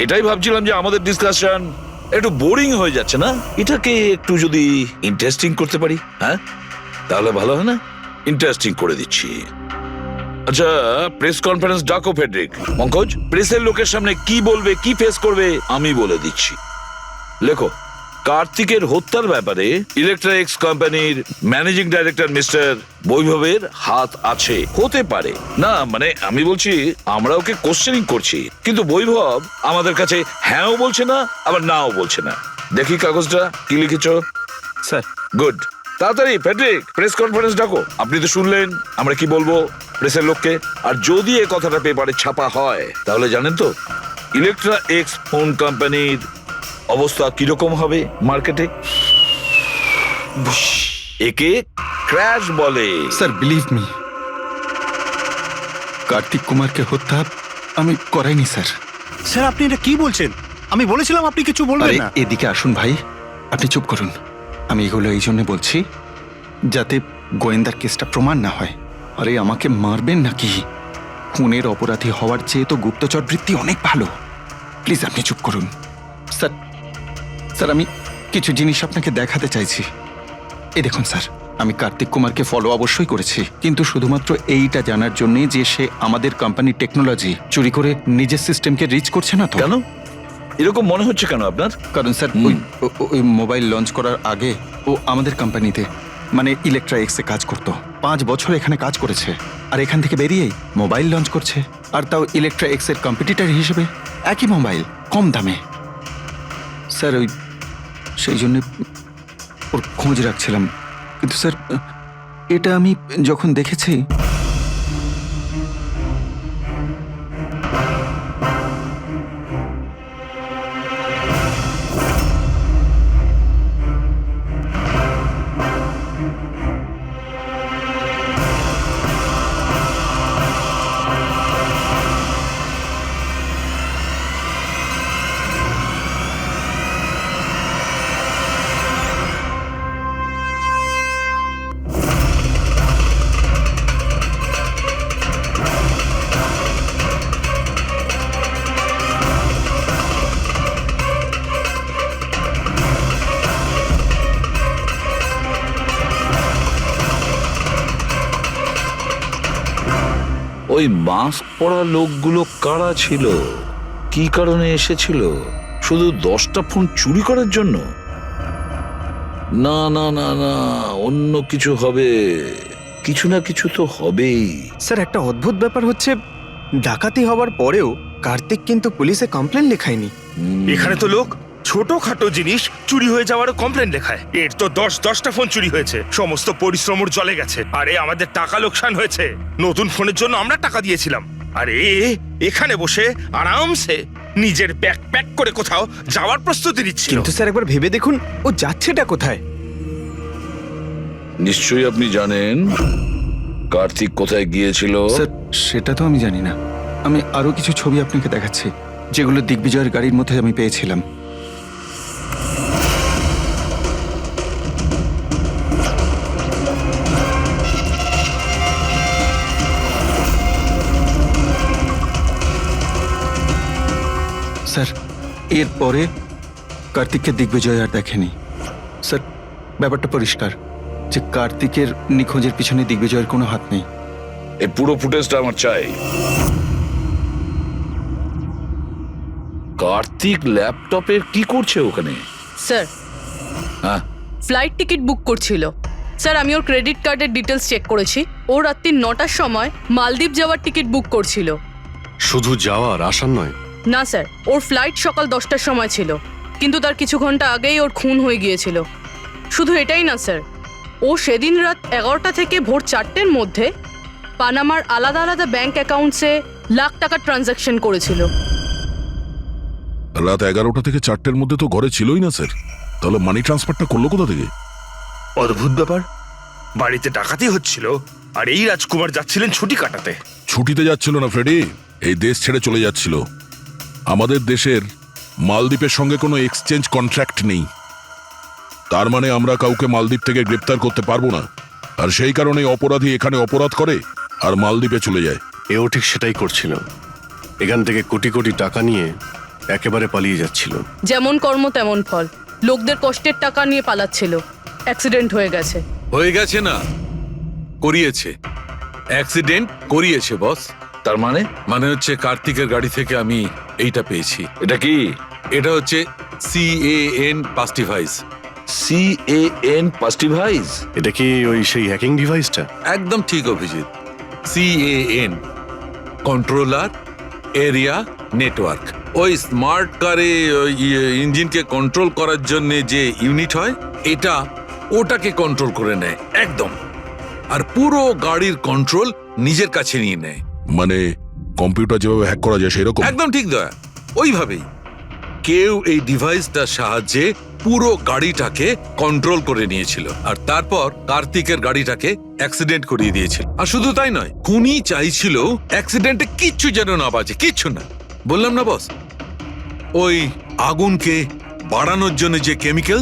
এটাই ভাবছিলাম যে আমাদের ডিসকাশন একটু বোরিং হয়ে যাচ্ছে না, এটাকে একটু যদি ইন্টারেস্টিং করতে পারি, হ্যাঁ তাহলে ভালো হয় না? ইন্টারেস্টিং করে দিচ্ছি। আচ্ছা, প্রেস কনফারেন্স ডাকো ফেডরিক। পঙ্কজ, প্রেসের লোকের সামনে কি বলবে, কি ফেস করবে আমি বলে দিচ্ছি। লেখো, কার্তিকের হত্যার ব্যাপারে ইলেকট্রিক্স কোম্পানির ম্যানেজিং ডাইরেক্টর মিস্টার বৈভবের হাত আছে। হতে পারে না, মানে আমি বলছি আমরা ওকে কোশ্চেনিং করছি, কিন্তু বৈভব আমাদের কাছে হ্যাঁও বলছে না আবার নাও বলছে না। দেখি কাগজটা কি লিখেছো। স্যার গুড, তাড়াতাড়ি ফেডরিক প্রেস কনফারেন্স ডাকো। আপনি তো শুনলেন আমরা কি বলবো প্রেসের লোককে। আর যদি এই কথাটা পেপারে ছাপা হয় তাহলে জানেন তো ইলেকট্রিক্স ফোন কোম্পানির অবস্থা কিরকম হবে মার্কেটে। একে ক্র্যাশ বলে। স্যার বিলিভ মি, কার্তিক কুমারকে হত্যা আমি করাইনি স্যার। স্যার, আপনি এটা কি বলছেন? আমি বলেছিলাম আপনি কিছু বলবেন আরে না। এদিকে আসুন ভাই, আপনি চুপ করুন। আমি এগুলো এই জন্য বলছি যাতে গোয়েন্দার কেসটা প্রমাণ না হয়। আরে আমাকে মারবেন নাকি? খুনের অপরাধী হওয়ার চেয়ে তো গুপ্তচর বৃত্তি অনেক ভালো। প্লিজ আপনি চুপ করুন। স্যার স্যার আমি কিছু জিনিস আপনাকে দেখাতে চাইছি। এই দেখুন স্যার, আমি কার্তিক কুমারকে ফলো অবশ্যই করেছি, কিন্তু শুধুমাত্র এইটা জানার জন্যে যে সে আমাদের কোম্পানির টেকনোলজি চুরি করে নিজের সিস্টেমকে রিচ করছে না তো। কেন এরকম মনে হচ্ছে কেন আপনার? কারণ স্যার ওই মোবাইল লঞ্চ করার আগে ও আমাদের কোম্পানিতে মানে ইলেকট্রা এক্সে কাজ করতো। 5 বছর এখানে কাজ করেছে, আর এখান থেকে বেরিয়েই মোবাইল লঞ্চ করছে, আর তাও ইলেকট্রা এক্সের কম্পিটিটর হিসেবে। একই মোবাইল, কম দামে। স্যার ওই সেই জন্য ওর খোঁজ রাখছিলাম। কিন্তু স্যার এটা আমি যখন দেখেছি, ওই মাস্ক পরা লোকগুলো কারা ছিল? কি কারণে এসেছিল? শুধু 10টা ফোন চুরি করার জন্য? না না না না, অন্য কিছু হবে। কিছু না কিছু তো হবেই। স্যার একটা অদ্ভুত ব্যাপার হচ্ছে, ডাকাতি হওয়ার পরেও কার্তিক কিন্তু পুলিশে কমপ্লেন লেখায়নি। এখানে তো লোক ছোটখাটো জিনিস চুরি হয়ে যাওয়ারও কমপ্লেন লেখায়। এর তো 10টা ফোন চুরি হয়েছে, সমস্ত পরিশ্রম ওর জলে গেছে। আরে আমাদের টাকা লোকসান হয়েছে, নতুন ফোনের জন্য আমরা টাকা দিয়েছিলাম। আরে এখানে বসে আরামসে নিজের ব্যাগ প্যাক করে কোথাও যাওয়ার প্রস্তুতি নিচ্ছিল। কিন্তু স্যার একবার ভেবে দেখুন, ও যাচ্ছেটা কোথায়? নিশ্চয়ই আপনি জানেন কার্তিক কোথায় গিয়েছিল। স্যার সেটা তো আমি জানি না। আমি আরো কিছু ছবি আপনাকে দেখাচ্ছি, যেগুলো দিগ্বিজয়ের গাড়ির মধ্যে আমি পেয়েছিলাম। স্যার এরপরে কার্তিককে দিগ্বিজয় আর দেখেনি। স্যার ব্যাপারটা পরিষ্কার যে কার্তিকের নিখোঁজের পিছনে দিগ্বিজয়ের কোনো হাত নেই। এই পুরো ফুটেজটা আমার চাই। কার্তিক ল্যাপটপের কি করছে ওখানে? স্যার হ্যাঁ, ফ্লাইট টিকিট বুক করছিল। স্যার আমি ওর ক্রেডিট কার্ডের ডিটেলস চেক করেছি। ও রাত্রি 9টার সময় মালদ্বীপ যাওয়ার টিকিট বুক করছিল। শুধু যাওয়ার আসার নয়? না স্যার, ওর ফ্লাইট সকাল 10টার সময় ছিল, কিন্তু তার কিছু ঘন্টা আগেই ওর খুন হয়ে গিয়েছিল। শুধু এটাই না স্যার, ও সেদিন রাত 11টা থেকে ভোর 4টের মধ্যে পানামার আলাদা আলাদা ব্যাংক অ্যাকাউন্টসে লাখ টাকার ট্রানজ্যাকশন করেছিল। রাত 11টা থেকে 4টের মধ্যে তো ঘরে ছিলই না স্যার। তাহলে মানি ট্রান্সফারটা করলো কোথা থেকে? অদ্ভুত ব্যাপার, বাড়িতে ডাকাতি হচ্ছিল আর এই রাজকুমার যাচ্ছিলেন ছুটি কাটাতে। ছুটিতে যাচ্ছিল না ফ্রেডি, এই দেশ ছেড়ে চলে যাচ্ছিল। আমাদের দেশের মালদ্বীপের সঙ্গে কোনো এক্সচেঞ্জ কন্ট্রাক্ট নেই, তার মানে আমরা কাউকে মালদ্বীপ থেকে গ্রেপ্তার করতে পারবো না। আর সেই কারণে অপরাধী এখানে অপরাধ করে আর মালদ্বীপে চলে যায়। এও ঠিক সেটাই করছিল, এখান থেকে কোটি কোটি টাকা নিয়ে একেবারে পালিয়ে যাচ্ছিল। যেমন কর্ম তেমন ফল, লোকদের কষ্টের টাকা নিয়ে পালাচ্ছিল। অ্যাক্সিডেন্ট হয়ে গেছে। হয়ে গেছে না, করিয়েছে। অ্যাক্সিডেন্ট করিয়েছে বস। তার মানে? মানে হচ্ছে কার্তিকের গাড়ি থেকে আমি এইটা পেয়েছি। এটা কি? এটা হচ্ছে CAN পাস্টিভাইজ। CAN পাস্টিভাইজ? এটা কি ওই সেই হ্যাকিং ডিভাইসটা? একদম ঠিক Abhijit. CAN controller area network. ওই স্মার্ট কারে ইঞ্জিনকে কন্ট্রোল করার জন্য যে ইউনিট হয়, এটা ওটাকে কন্ট্রোল করে নেয় একদম, আর পুরো গাড়ির কন্ট্রোল নিজের কাছে নিয়ে নেয়। মানে কম্পিউটার যেভাবে হ্যাক করা যায় সেরকম? একদম ঠিক দয়া, ওইভাবেই। কেউ এই ডিভাইসটার সাহায্যে পুরো গাড়িটাকে কন্ট্রোল করে নিয়েছিল, আর তারপর কার্তিকের গাড়িটাকে অ্যাক্সিডেন্ট করিয়ে দিয়েছিল। আর শুধু তাই নয়, খুনি চাইছিল অ্যাক্সিডেন্টে কিচ্ছু যেন না বাজে, কিচ্ছু না। বললাম না বস, ওই আগুনকে বাড়ানোর জন্য যে কেমিক্যাল,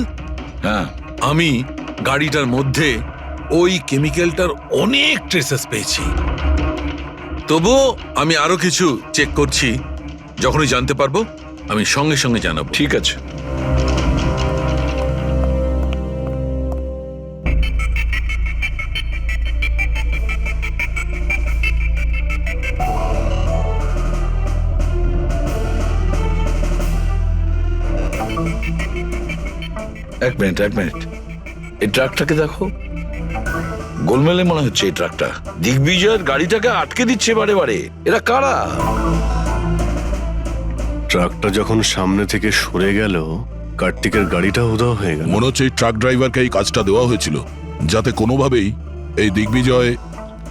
হ্যাঁ, আমি গাড়িটার মধ্যে ওই কেমিক্যালটার অনেক ট্রেসেস পেয়েছি। তবুও আমি আরো কিছু চেক করছি, যখনই জানতে পারবো আমি সঙ্গে সঙ্গে জানাবো। ঠিক আছে। এক মিনিট এই ট্রাকটাকে দেখো, গোলমেলে মনে হচ্ছে এই ট্রাকটা। দিগ্বিজয়ের গাড়িটাকে আটকে দিচ্ছে বারে বারে। এরা কারা? ট্রাকটা যখন সামনে থেকে সরে গেল, কার্তিকের গাড়িটা উধাও হয়ে গেল। মনে হচ্ছে এই ট্রাক ড্রাইভারকে এই কাজটা দেওয়া হয়েছিল যাতে কোনোভাবেই এই দিগ্বিজয়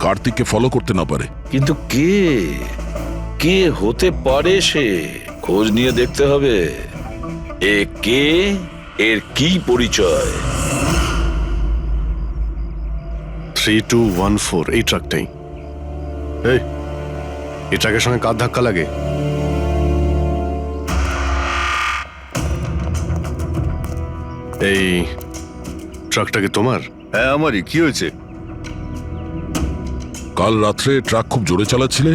কার্তিককে ফলো করতে না পারে। কিন্তু কে হতে পারে সে? খোঁজ নিয়ে দেখতে হবে। এ কে, এর কি পরিচয়? 3214 এই ট্রাকটাই। এই ট্রাকের সঙ্গে কার ধাক্কা লাগে? এই ট্রাকটা কি তোমার? হ্যাঁ আমারই। কি হয়েছে? কাল রাত্রে ট্রাক খুব জোরে চালাচ্ছিলে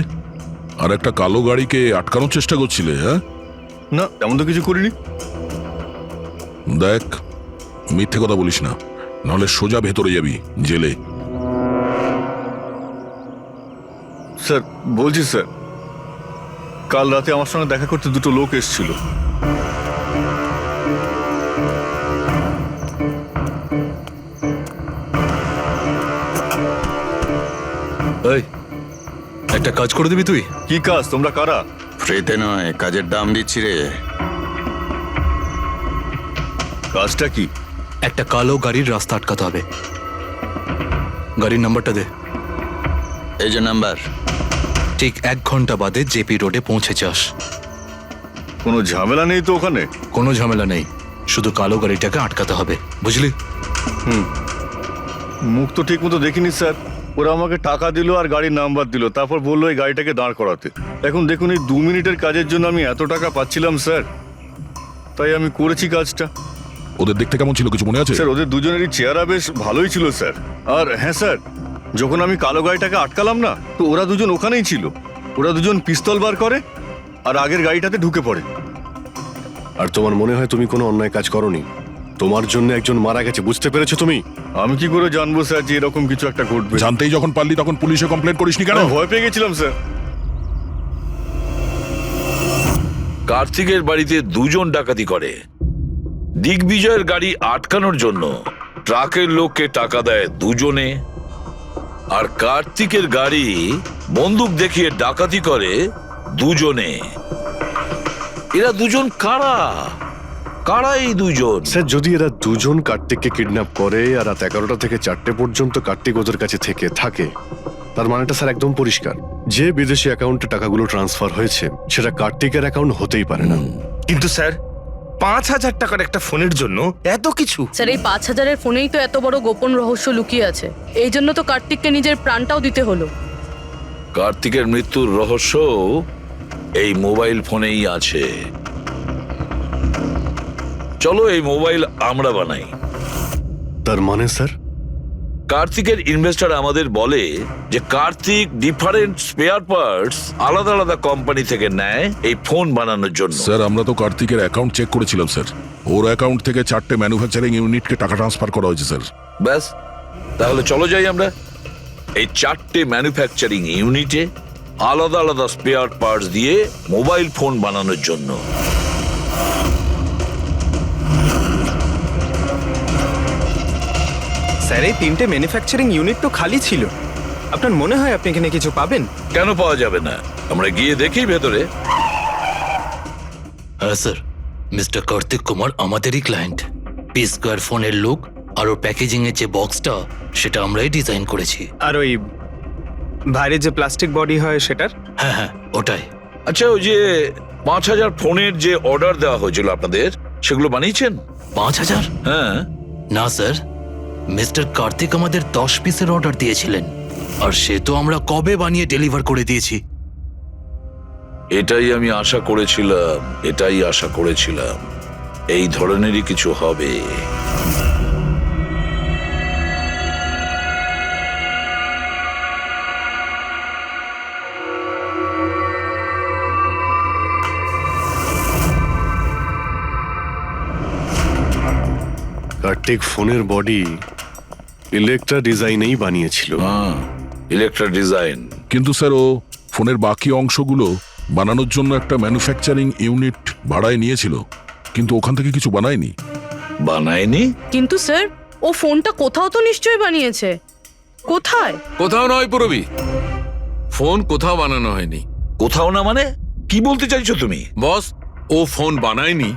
আর একটা কালো গাড়িকে আটকানোর চেষ্টা করছিলে। হ্যাঁ, না তেমন তো কিছু করিনি। দেখ, মিথ্যে কথা বলিস না, নাহলে সোজা ভেতরে যাবি জেলে। স্যার বলছি স্যার, কাল রাতে আমার সঙ্গে দেখা করতে দুটো লোক এসেছিল। একটা কাজ করে দিবি তুই? কি কাজ? তোমরা কারা? ফ্রিতে নয়, কাজের দাম দিচ্ছি রে। কাজটা কি? একটা কালো গাড়ির রাস্তা আটকাতে হবে। গাড়ির নাম্বারটা দে। এই যে নাম্বার। ঠিক 1 ঘন্টা বাদে জেপি রোডে পৌঁছে যাস। কোনো ঝামেলা নেই তো ওখানে? কোনো ঝামেলা নেই, শুধু কালো গাড়িটাকে আটকাতে হবে, বুঝলি? মুখ তো ঠিক মতো দেখিনি স্যার। ওরা আমাকে টাকা দিল আর গাড়ির নাম্বার দিল, তারপর বললো এই গাড়িটাকে দাঁড় করাতে। এখন দেখুন, এই 2 মিনিটের কাজের জন্য আমি এত টাকা পাচ্ছিলাম স্যার, তাই আমি করেছি কাজটা। ওদের দেখতে কেমন ছিল কিছু মনে আছে? স্যার ওদের দুজনেরই চেহারা বেশ ভালোই ছিল স্যার। আর হ্যাঁ স্যার, যখন আমি কালো গাড়িটাকে আটকালাম না, তো ওরা দুজন ওখানেই ছিল। ওরা দুজন পিস্তল বার করে আর আগের গাড়িটাতে ঢুকে পড়ে। আর তোমার মনে হয় তুমি কোনো অন্যায় কাজ করনি? তোমার জন্য একজন মারা গেছে, বুঝতে পেরেছো তুমি? আমি কি করে জানবো স্যার যে এরকম কিছু একটা ঘটবে? জানতেই যখন পারলি তখন পুলিশে কমপ্লেন করিসনি কেন? ভয় পেয়ে গেছিলাম স্যার। কার্তিকের বাড়িতে 2 জন ডাকাতি করে। দিগ্বিজয়ের গাড়ি আটকানোর জন্য ট্রাকের লোককে টাকা দেয় 2 জনে, আর কার্তিকের গাড়ি বন্দুক দেখিয়ে ডাকাতি করে 2 জনে। এরা 2 জন কারা? কারা এই 2 জন? স্যার যদি এরা 2 জন কার্তিককে কিডন্যাপ করে আর রাত 11টা থেকে 4টে পর্যন্ত কার্তিক ওদের কাছে থাকে, তার মানেটা স্যার একদম পরিষ্কার। যে বিদেশি অ্যাকাউন্টে টাকাগুলো ট্রান্সফার হয়েছে সেটা কার্তিকের অ্যাকাউন্ট হতেই পারে না। কিন্তু স্যার 5,000 টাকার একটা ফোনের জন্য এত কিছু? স্যার এই 5,000-এর ফোনেই তো এত বড় গোপন রহস্য লুকিয়ে আছে। এই জন্য তো কার্তিককে নিজের প্রাণটাও দিতে হলো। কার্তিকের মৃত্যুর রহস্য এই মোবাইল ফোনেই আছে। চলো এই মোবাইল আমরা বানাই। তার মানে স্যার? কার্তিকের ইনভেস্টর আমাদের বলে যে কার্তিক ডিফারেন্ট স্পেয়ার পার্টস আলাদা আলাদা কোম্পানি থেকে নেয় এই ফোন বানানোর জন্য। স্যার আমরা তো কার্তিকের অ্যাকাউন্ট চেক করেছিলাম স্যার। ওর অ্যাকাউন্ট থেকে 4টে ম্যানুফ্যাকচারিং ইউনিটকে টাকা ট্রান্সফার করা হয়েছে স্যার। ব্যাস, তাহলে চলো যাই আমরা এই 4টে ম্যানুফ্যাকচারিং ইউনিটে আলাদা আলাদা স্পেয়ার পার্টস দিয়ে মোবাইল ফোন বানানোর জন্য। স্যার এই 3টে ম্যানুফ্যাকচারিং ইউনিট তো খালি ছিল। আপনার মনে হয় আপনি এখানে কিছু পাবেন? কেন পাওয়া যাবে না? আমরা গিয়ে দেখি ভেতরে। হ্যাঁ স্যার, মিস্টার কার্তিক কুমার আমাদেরই ক্লায়েন্ট। P-Square ফোনের লুক আর ওর প্যাকেজিং এর যে বক্সটা সেটা আমরাই ডিজাইন করেছি। আর ওই বাইরে যে প্লাস্টিক বডি হয় সেটার? হ্যাঁ ওটাই। আচ্ছা, ওই যে 5,000 ফোনের যে অর্ডার দেওয়া হয়েছিল আপনাদের, সেগুলো বানিয়েছেন? 5,000? হ্যাঁ। না স্যার, মিস্টার কার্তিক আমাদের 10 পিসের অর্ডার দিয়েছিলেন, আর সে তো আমরা কবে বানিয়ে ডেলিভার করে দিয়েছি। এটাই আমি আশা করেছিলাম, এই ধরনেরই কিছু হবে। কার্তিক ফোনের বডি ইলেকট্রা ডিজাইনেই বানিয়েছিল। হ্যাঁ, ইলেকট্রা ডিজাইন। কিন্তু স্যার ও ফোনের বাকি অংশগুলো বানানোর জন্য একটা ম্যানুফ্যাকচারিং ইউনিট ভাড়ায় নিয়েছিল, কিন্তু ওখান থেকে কিছু বানায়নি। বানায়নি? কিন্তু স্যার ও ফোনটা কোথাও তো নিশ্চয়ই বানিয়েছে। কোথায়? কোথাও নয় পুরবি, ফোন কোথাও বানানো হয়নি। কোথাও না মানে কি বলতে চাইছো তুমি? বস, ও ফোন বানায়নি,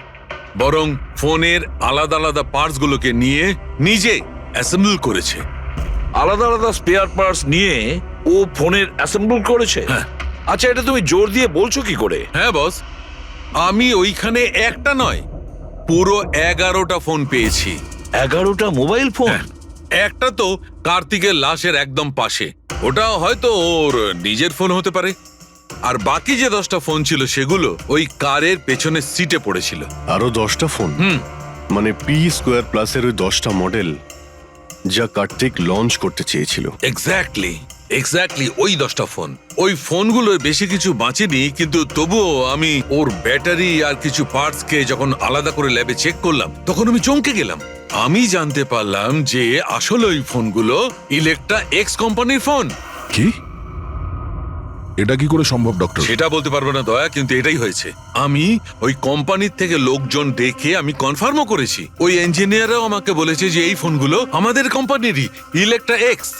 বরং ফোনের আলাদা আলাদা পার্টস গুলোকে নিয়ে নিজে অ্যাসেম্বল করেছে। আলাদা আলাদা স্পেয়ার পার্টস নিয়ে ও ফোনের অ্যাসেম্বল করেছে? হ্যাঁ। আচ্ছা, এটা তুমি জোর দিয়ে বলছো কি করে? হ্যাঁ বস, আমি ওইখানে একটা নয়, পুরো 11টা ফোন পেয়েছি। 11টা মোবাইল ফোন? একটা তো কার্তিকের লাশের একদম পাশে, ওটা হয়তো ওর নিজের ফোন হতে পারে। আর বাকি যে 10টা ফোন ছিল সেগুলো ওই কারের পেছনের সিটে পড়েছিল। আরো 10টা ফোন? মানে পি স্কোয়ার প্লাসের ওই 10টা মডেল যা কার্তিক লঞ্চ করতে চেয়েছিল। এক্স্যাক্টলি ওই 10টা ফোন। ওই ফোনগুলোর বেশি কিছু বাঁচেনি, কিন্তু তবুও আমি ওর ব্যাটারি আর কিছু পার্টস কে যখন আলাদা করে ল্যাবে চেক করলাম তখন আমি চমকে গেলাম। আমি জানতে পারলাম যে আসলে ওই ফোনগুলো ইলেকট্রা এক্স কোম্পানির ফোন। কি? এটা কি করে সম্ভব ডক্টর? সেটা বলতে পারবো না দয়া, কিন্তু এটাই হয়েছে। আমি ওই কোম্পানির থেকে লোকজন ডেকে আমি কনফার্মও করেছি। ওই ইঞ্জিনিয়াররাও আমাকে বলেছে যে এই ফোনগুলো আমাদের কোম্পানিরই, ইলেকট্রা এক্স।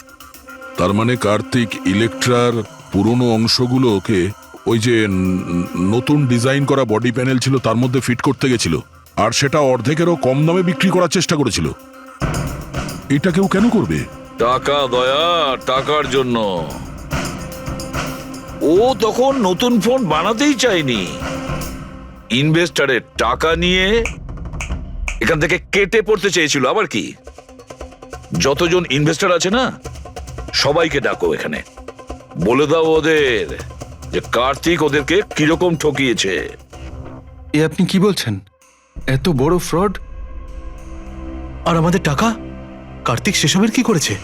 তার মানে কার্তিক ইলেকট্রার পুরনো অংশগুলোকে ওই যে নতুন ডিজাইন করা বডি প্যানেল ছিল তার মধ্যে ফিট করতে গেছিল, আর সেটা অর্ধেকেরও কম দামে বিক্রি করার চেষ্টা করেছিল। এটা কেউ কেন করবে? টাকা দয়া, টাকার জন্য। ও তখন নতুন ফোন বানাতেই চায়নি, ইনভেস্টরের টাকা নিয়ে এখান থেকে কেটে পড়তে চেয়েছিল। আবার কি? যতজন ইনভেস্টর আছে না, সবাইকে ডাকো এখানে, বলে দাও ওদের যে কার্তিক ওদেরকে কিরকম ঠকিয়েছে। এ আপনি কি বলছেন? এত বড় ফ্রড! আর আমাদের টাকা? কার্তিক সেসবের কি করেছে?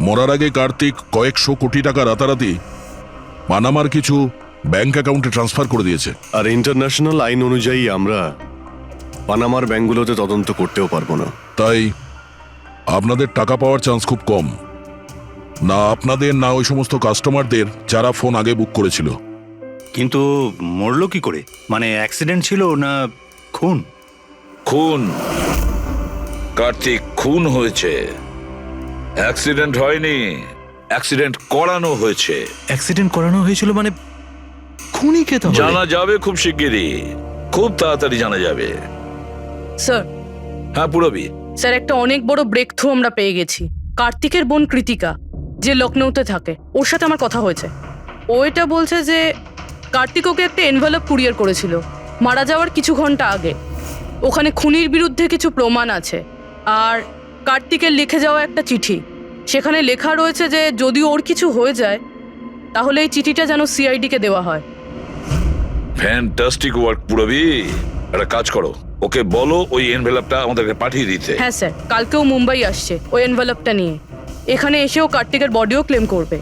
মরার আগে কার্তিক কয়েকশো কোটি টাকা রাতারাতি পানামার কিছু ব্যাংক অ্যাকাউন্টে ট্রান্সফার করে দিয়েছে। আর ইন্টারন্যাশনাল আইন অনুযায়ী আমরা পানামার ব্যাংকগুলোতে তদন্ত করতেও পারবো না। তাই আপনাদের টাকা পাওয়ার চান্স খুব কম। না আপনাদের, না ওই সমস্ত কাস্টমারদের যারা ফোন আগে বুক করেছিল। কিন্তু মরলো কি করে? মানে অ্যাক্সিডেন্ট ছিল না খুন? খুন। কার্তিক খুন হয়েছে, অ্যাক্সিডেন্ট হয়নি। অ্যাক্সিডেন্ট করানো হয়েছে। অ্যাক্সিডেন্ট করানো হয়েছিল মানে খুনি কে? তাহলে জানা যাবে খুব শিগগিরই, খুব তাড়াতাড়ি জানা যাবে। স্যার। হ্যাঁ পুরবি। স্যার, একটা অনেক বড় ব্রেক থ্রু আমরা পেয়ে গেছি। কার্তিকের বোন কৃতিকা, যে লখনৌতে থাকে, ওর সাথে আমার কথা হয়েছে। ও এটা বলছে যে কার্তিক ওকে একটা এনভেলপ কুরিয়ার করেছিল মারা যাওয়ার কিছু ঘন্টা আগে। ওখানে খুনির বিরুদ্ধে কিছু প্রমাণ আছে, আর কার্তিকের লিখে যাওয়া একটা চিঠি। সেখানে লেখা রয়েছে যে যদি ওর কিছু হয়ে যায় তাহলে এই চিঠিটা যেন সিআইডিকে দেওয়া হয়। ফ্যান্টাস্টিক ওয়ার্ক পুরবি। একটা কাজ করো, ওকে বলো ওই এনভেলপটা আমাদেরকে পাঠিয়ে দিতে। হ্যাঁ স্যার, কালকেও মুম্বাই আসছে ওই এনভেলপটা নিয়ে। এখানে এসেও কার্তিকের বডিও ক্লেম করবে।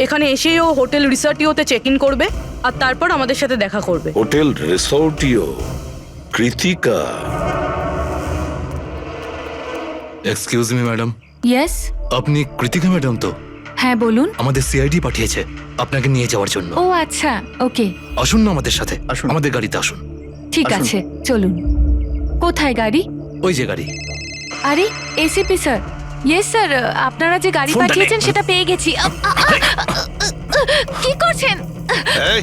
এখানে এসেই ও হোটেল রিসর্টিওতে চেক ইন করবে, আর তারপর আমাদের সাথে দেখা করবে। হোটেল রিসর্টিও? Kritika? Excuse me madam. Yes. আপনি কৃতিকা ম্যাডাম তো? হ্যাঁ বলুন। আমাদের সিআইডি পাঠিয়েছে আপনাকে নিয়ে যাওয়ার জন্য। ও আচ্ছা, ওকে। আসুন না আমাদের সাথে, আসুন আমাদের গাড়িতে আসুন। ঠিক আসুন। আছে, চলুন। কোথায় গাড়ি? ওই যে গাড়ি। আরে এসিপি স্যার। ইয়েস স্যার, আপনারা যে গাড়ি ফোনটা পাঠিয়েছেন নে। সেটা পেয়ে গেছি। কি করছেন? এই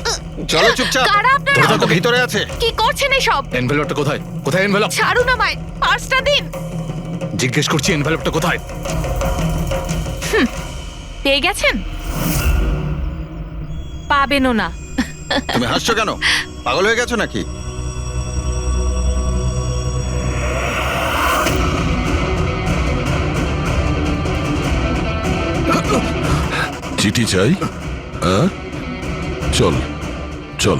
চলো চুপচাপ। কারা আপনারা? ধরে থাকো, ভিতরে আছে। কি করছেন এসব? এনভেলপটা কোথায়? কোথায় এনভেলপ? ছাড়ুন আমায়, পার্সটা দিন। জিজ্ঞেস করছি এনভেলপটা কোথায়? পেয়ে গেছেন? পাবেনও না। তুমি হাসছো কেন? পাগল হয়ে গেছো নাকি? চিঠি চাই? হ্যাঁ, চল চল।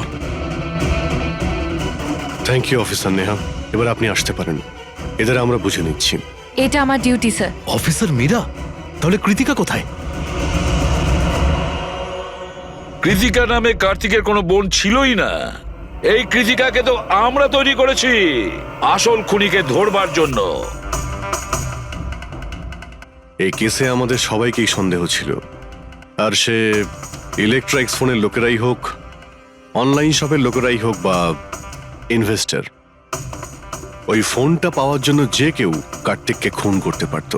থ্যাংক ইউ অফিসার নেহা, এবার আপনি আসতে পারেন। এদের আমরা বুঝে নিচ্ছি। এটা আমার ডিউটি স্যার। অফিসার মীরা? তাহলে কৃতিকা কোথায়? কৃতিকা নামে কার্তিকের কোনো বোন ছিলই না। এই কৃতিকাকে তো আমরা তৈরি করেছি আসল খুনিকে ধরবার জন্য। এই কেসে আমাদের সবাইকেই সন্দেহ ছিল, আর সে ইলেকট্রনিক্স ফোনের লোকেরাই হোক, অনলাইন শপের লোকেরাই হোক বা ইনভেস্টর, ওই ফোনটা পাওয়ার জন্য যে কেউ কার্তিককে খুন করতে পারত।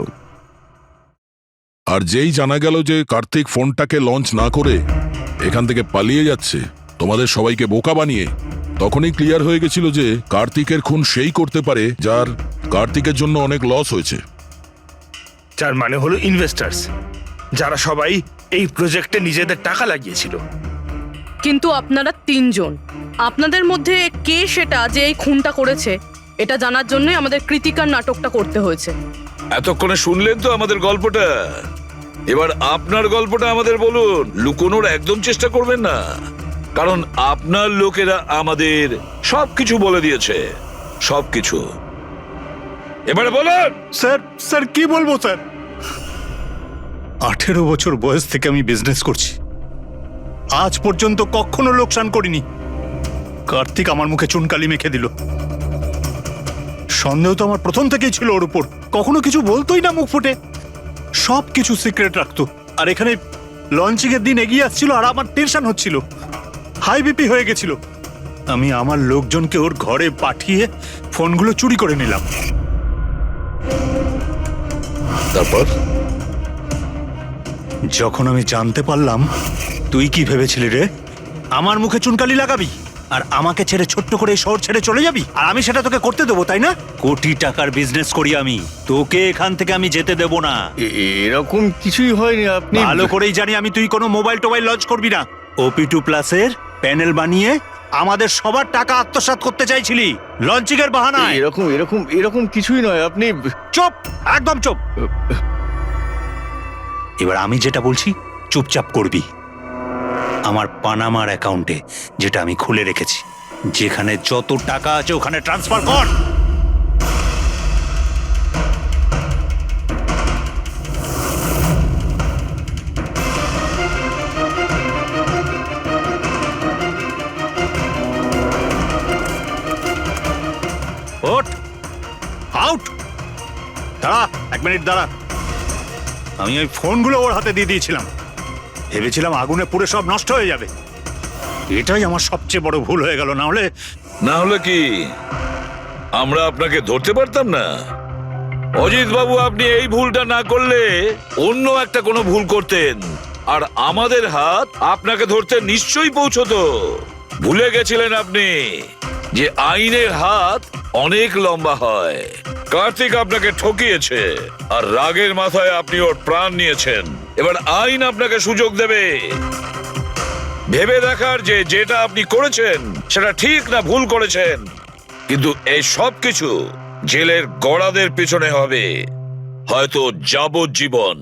আর যেই জানা গেল যে কার্তিক ফোনটাকে লঞ্চ না করে এখান থেকে পালিয়ে যাচ্ছে তোমাদের সবাইকে বোকা বানিয়ে, তখনই ক্লিয়ার হয়ে গেছিল যে কার্তিকের খুন সেই করতে পারে যার কার্তিকের জন্য অনেক লস হয়েছে। যার মানে হলো ইনভেস্টার্স, যারা সবাই এই প্রজেক্টে নিজেদের টাকা লাগিয়েছিল। কিন্তু আপনারা তিনজন, আপনাদের মধ্যে কে সেটা যে এই খুনটা করেছে এটা জানার জন্যই আমাদের কৃতিকার নাটকটা করতে হয়েছে। এতক্ষণে শুনলেন তো আমাদের গল্পটা, এবার আপনার গল্পটা আমাদের বলুন। লুকোনোর একদম চেষ্টা করবেন না, কারণ আপনার লোকেরা আমাদের সবকিছু বলে দিয়েছে, সবকিছু। এবারে বলুন। স্যার কি বলবো স্যার? 18 বছর বয়স থেকে আমি বিজনেস করছি, আজ পর্যন্ত কখনো লোকসান করিনি। কার্তিক আমার মুখে চুনকালি মেখে দিল। সন্দেহ তো আমার প্রথম থেকেই ছিল ওর উপর, কখনো কিছু বলতোই না মুখ ফুটে, সব কিছু সিক্রেট রাখতো। আর এখানে লঞ্চিং এর দিন এগিয়ে আসছিল আর আমার টেনশন হচ্ছিল, হাই বিপি হয়ে গেছিল। আমি আমার লোকজনকে ওর ঘরে পাঠিয়ে ফোনগুলো চুরি করে নিলাম। তারপর যখন আমি জানতে পারলাম তুই কি ভেবেছিলি রে, আমার মুখে চুনকালি লাগাবি আর আমাকে ছেড়ে ছোট্ট করে এই শহর ছেড়ে চলে যাবি, আর আমি সেটা তোকে করতে দেবো তাই না? কোটি টাকার বিজনেস করি আমি, তোকে এখান থেকে আমি যেতে দেবো না। এরকম কিছুই হয়নি। আপনি ভালো করেই জানি আমি তুই কোনো মোবাইল টোবাইল লঞ্চ করবি না। OP2 প্লাসের প্যানেল বানিয়ে আমাদের সবার টাকা আত্মসাৎ করতে চাইছিলি লঞ্চিং এর বাহানায়। এরকম কিছুই নয়। আপনি চুপ, একদম চুপ। এবার আমি যেটা বলছি চুপচাপ করবি। আমার পানামার অ্যাকাউন্টে, যেটা আমি খুলে রেখেছি, যেখানে যত টাকা আছে ওখানে ট্রান্সফার কর। ওঠ, আউট। দাঁড়া, 1 মিনিট দাঁড়া। আমি ওই ফোনগুলো ওর হাতে দিয়ে দিয়েছিলাম, ভেবেছিলাম আগুনে পুড়ে সব নষ্ট হয়ে যাবে। এটাই আমার সবচেয়ে বড় ভুল হয়ে গেল। না হলে কি আমরা আপনাকে ধরতে পারতাম না? অজিত বাবু, আপনি এই ভুলটা না করলে অন্য একটা কোনো ভুল করতেন, আর আমাদের হাত আপনাকে ধরতে নিশ্চয়ই পৌঁছতো। ভুলে গেছিলেন আপনি যে আইনের হাত অনেক লম্বা হয়। কার্তিক আপনাকে ঠকিয়েছে, আর রাগের মাথায় আপনি ওর প্রাণ নিয়েছেন। এবার আইন আপনাকে সুযোগ দেবে ভেবে দেখার যে যেটা আপনি করেছেন সেটা ঠিক না ভুল করেছেন। কিন্তু এই সব কিছু জেলের গড়াদের পিছনে হবে, হয়তো যাবজ্জীবন।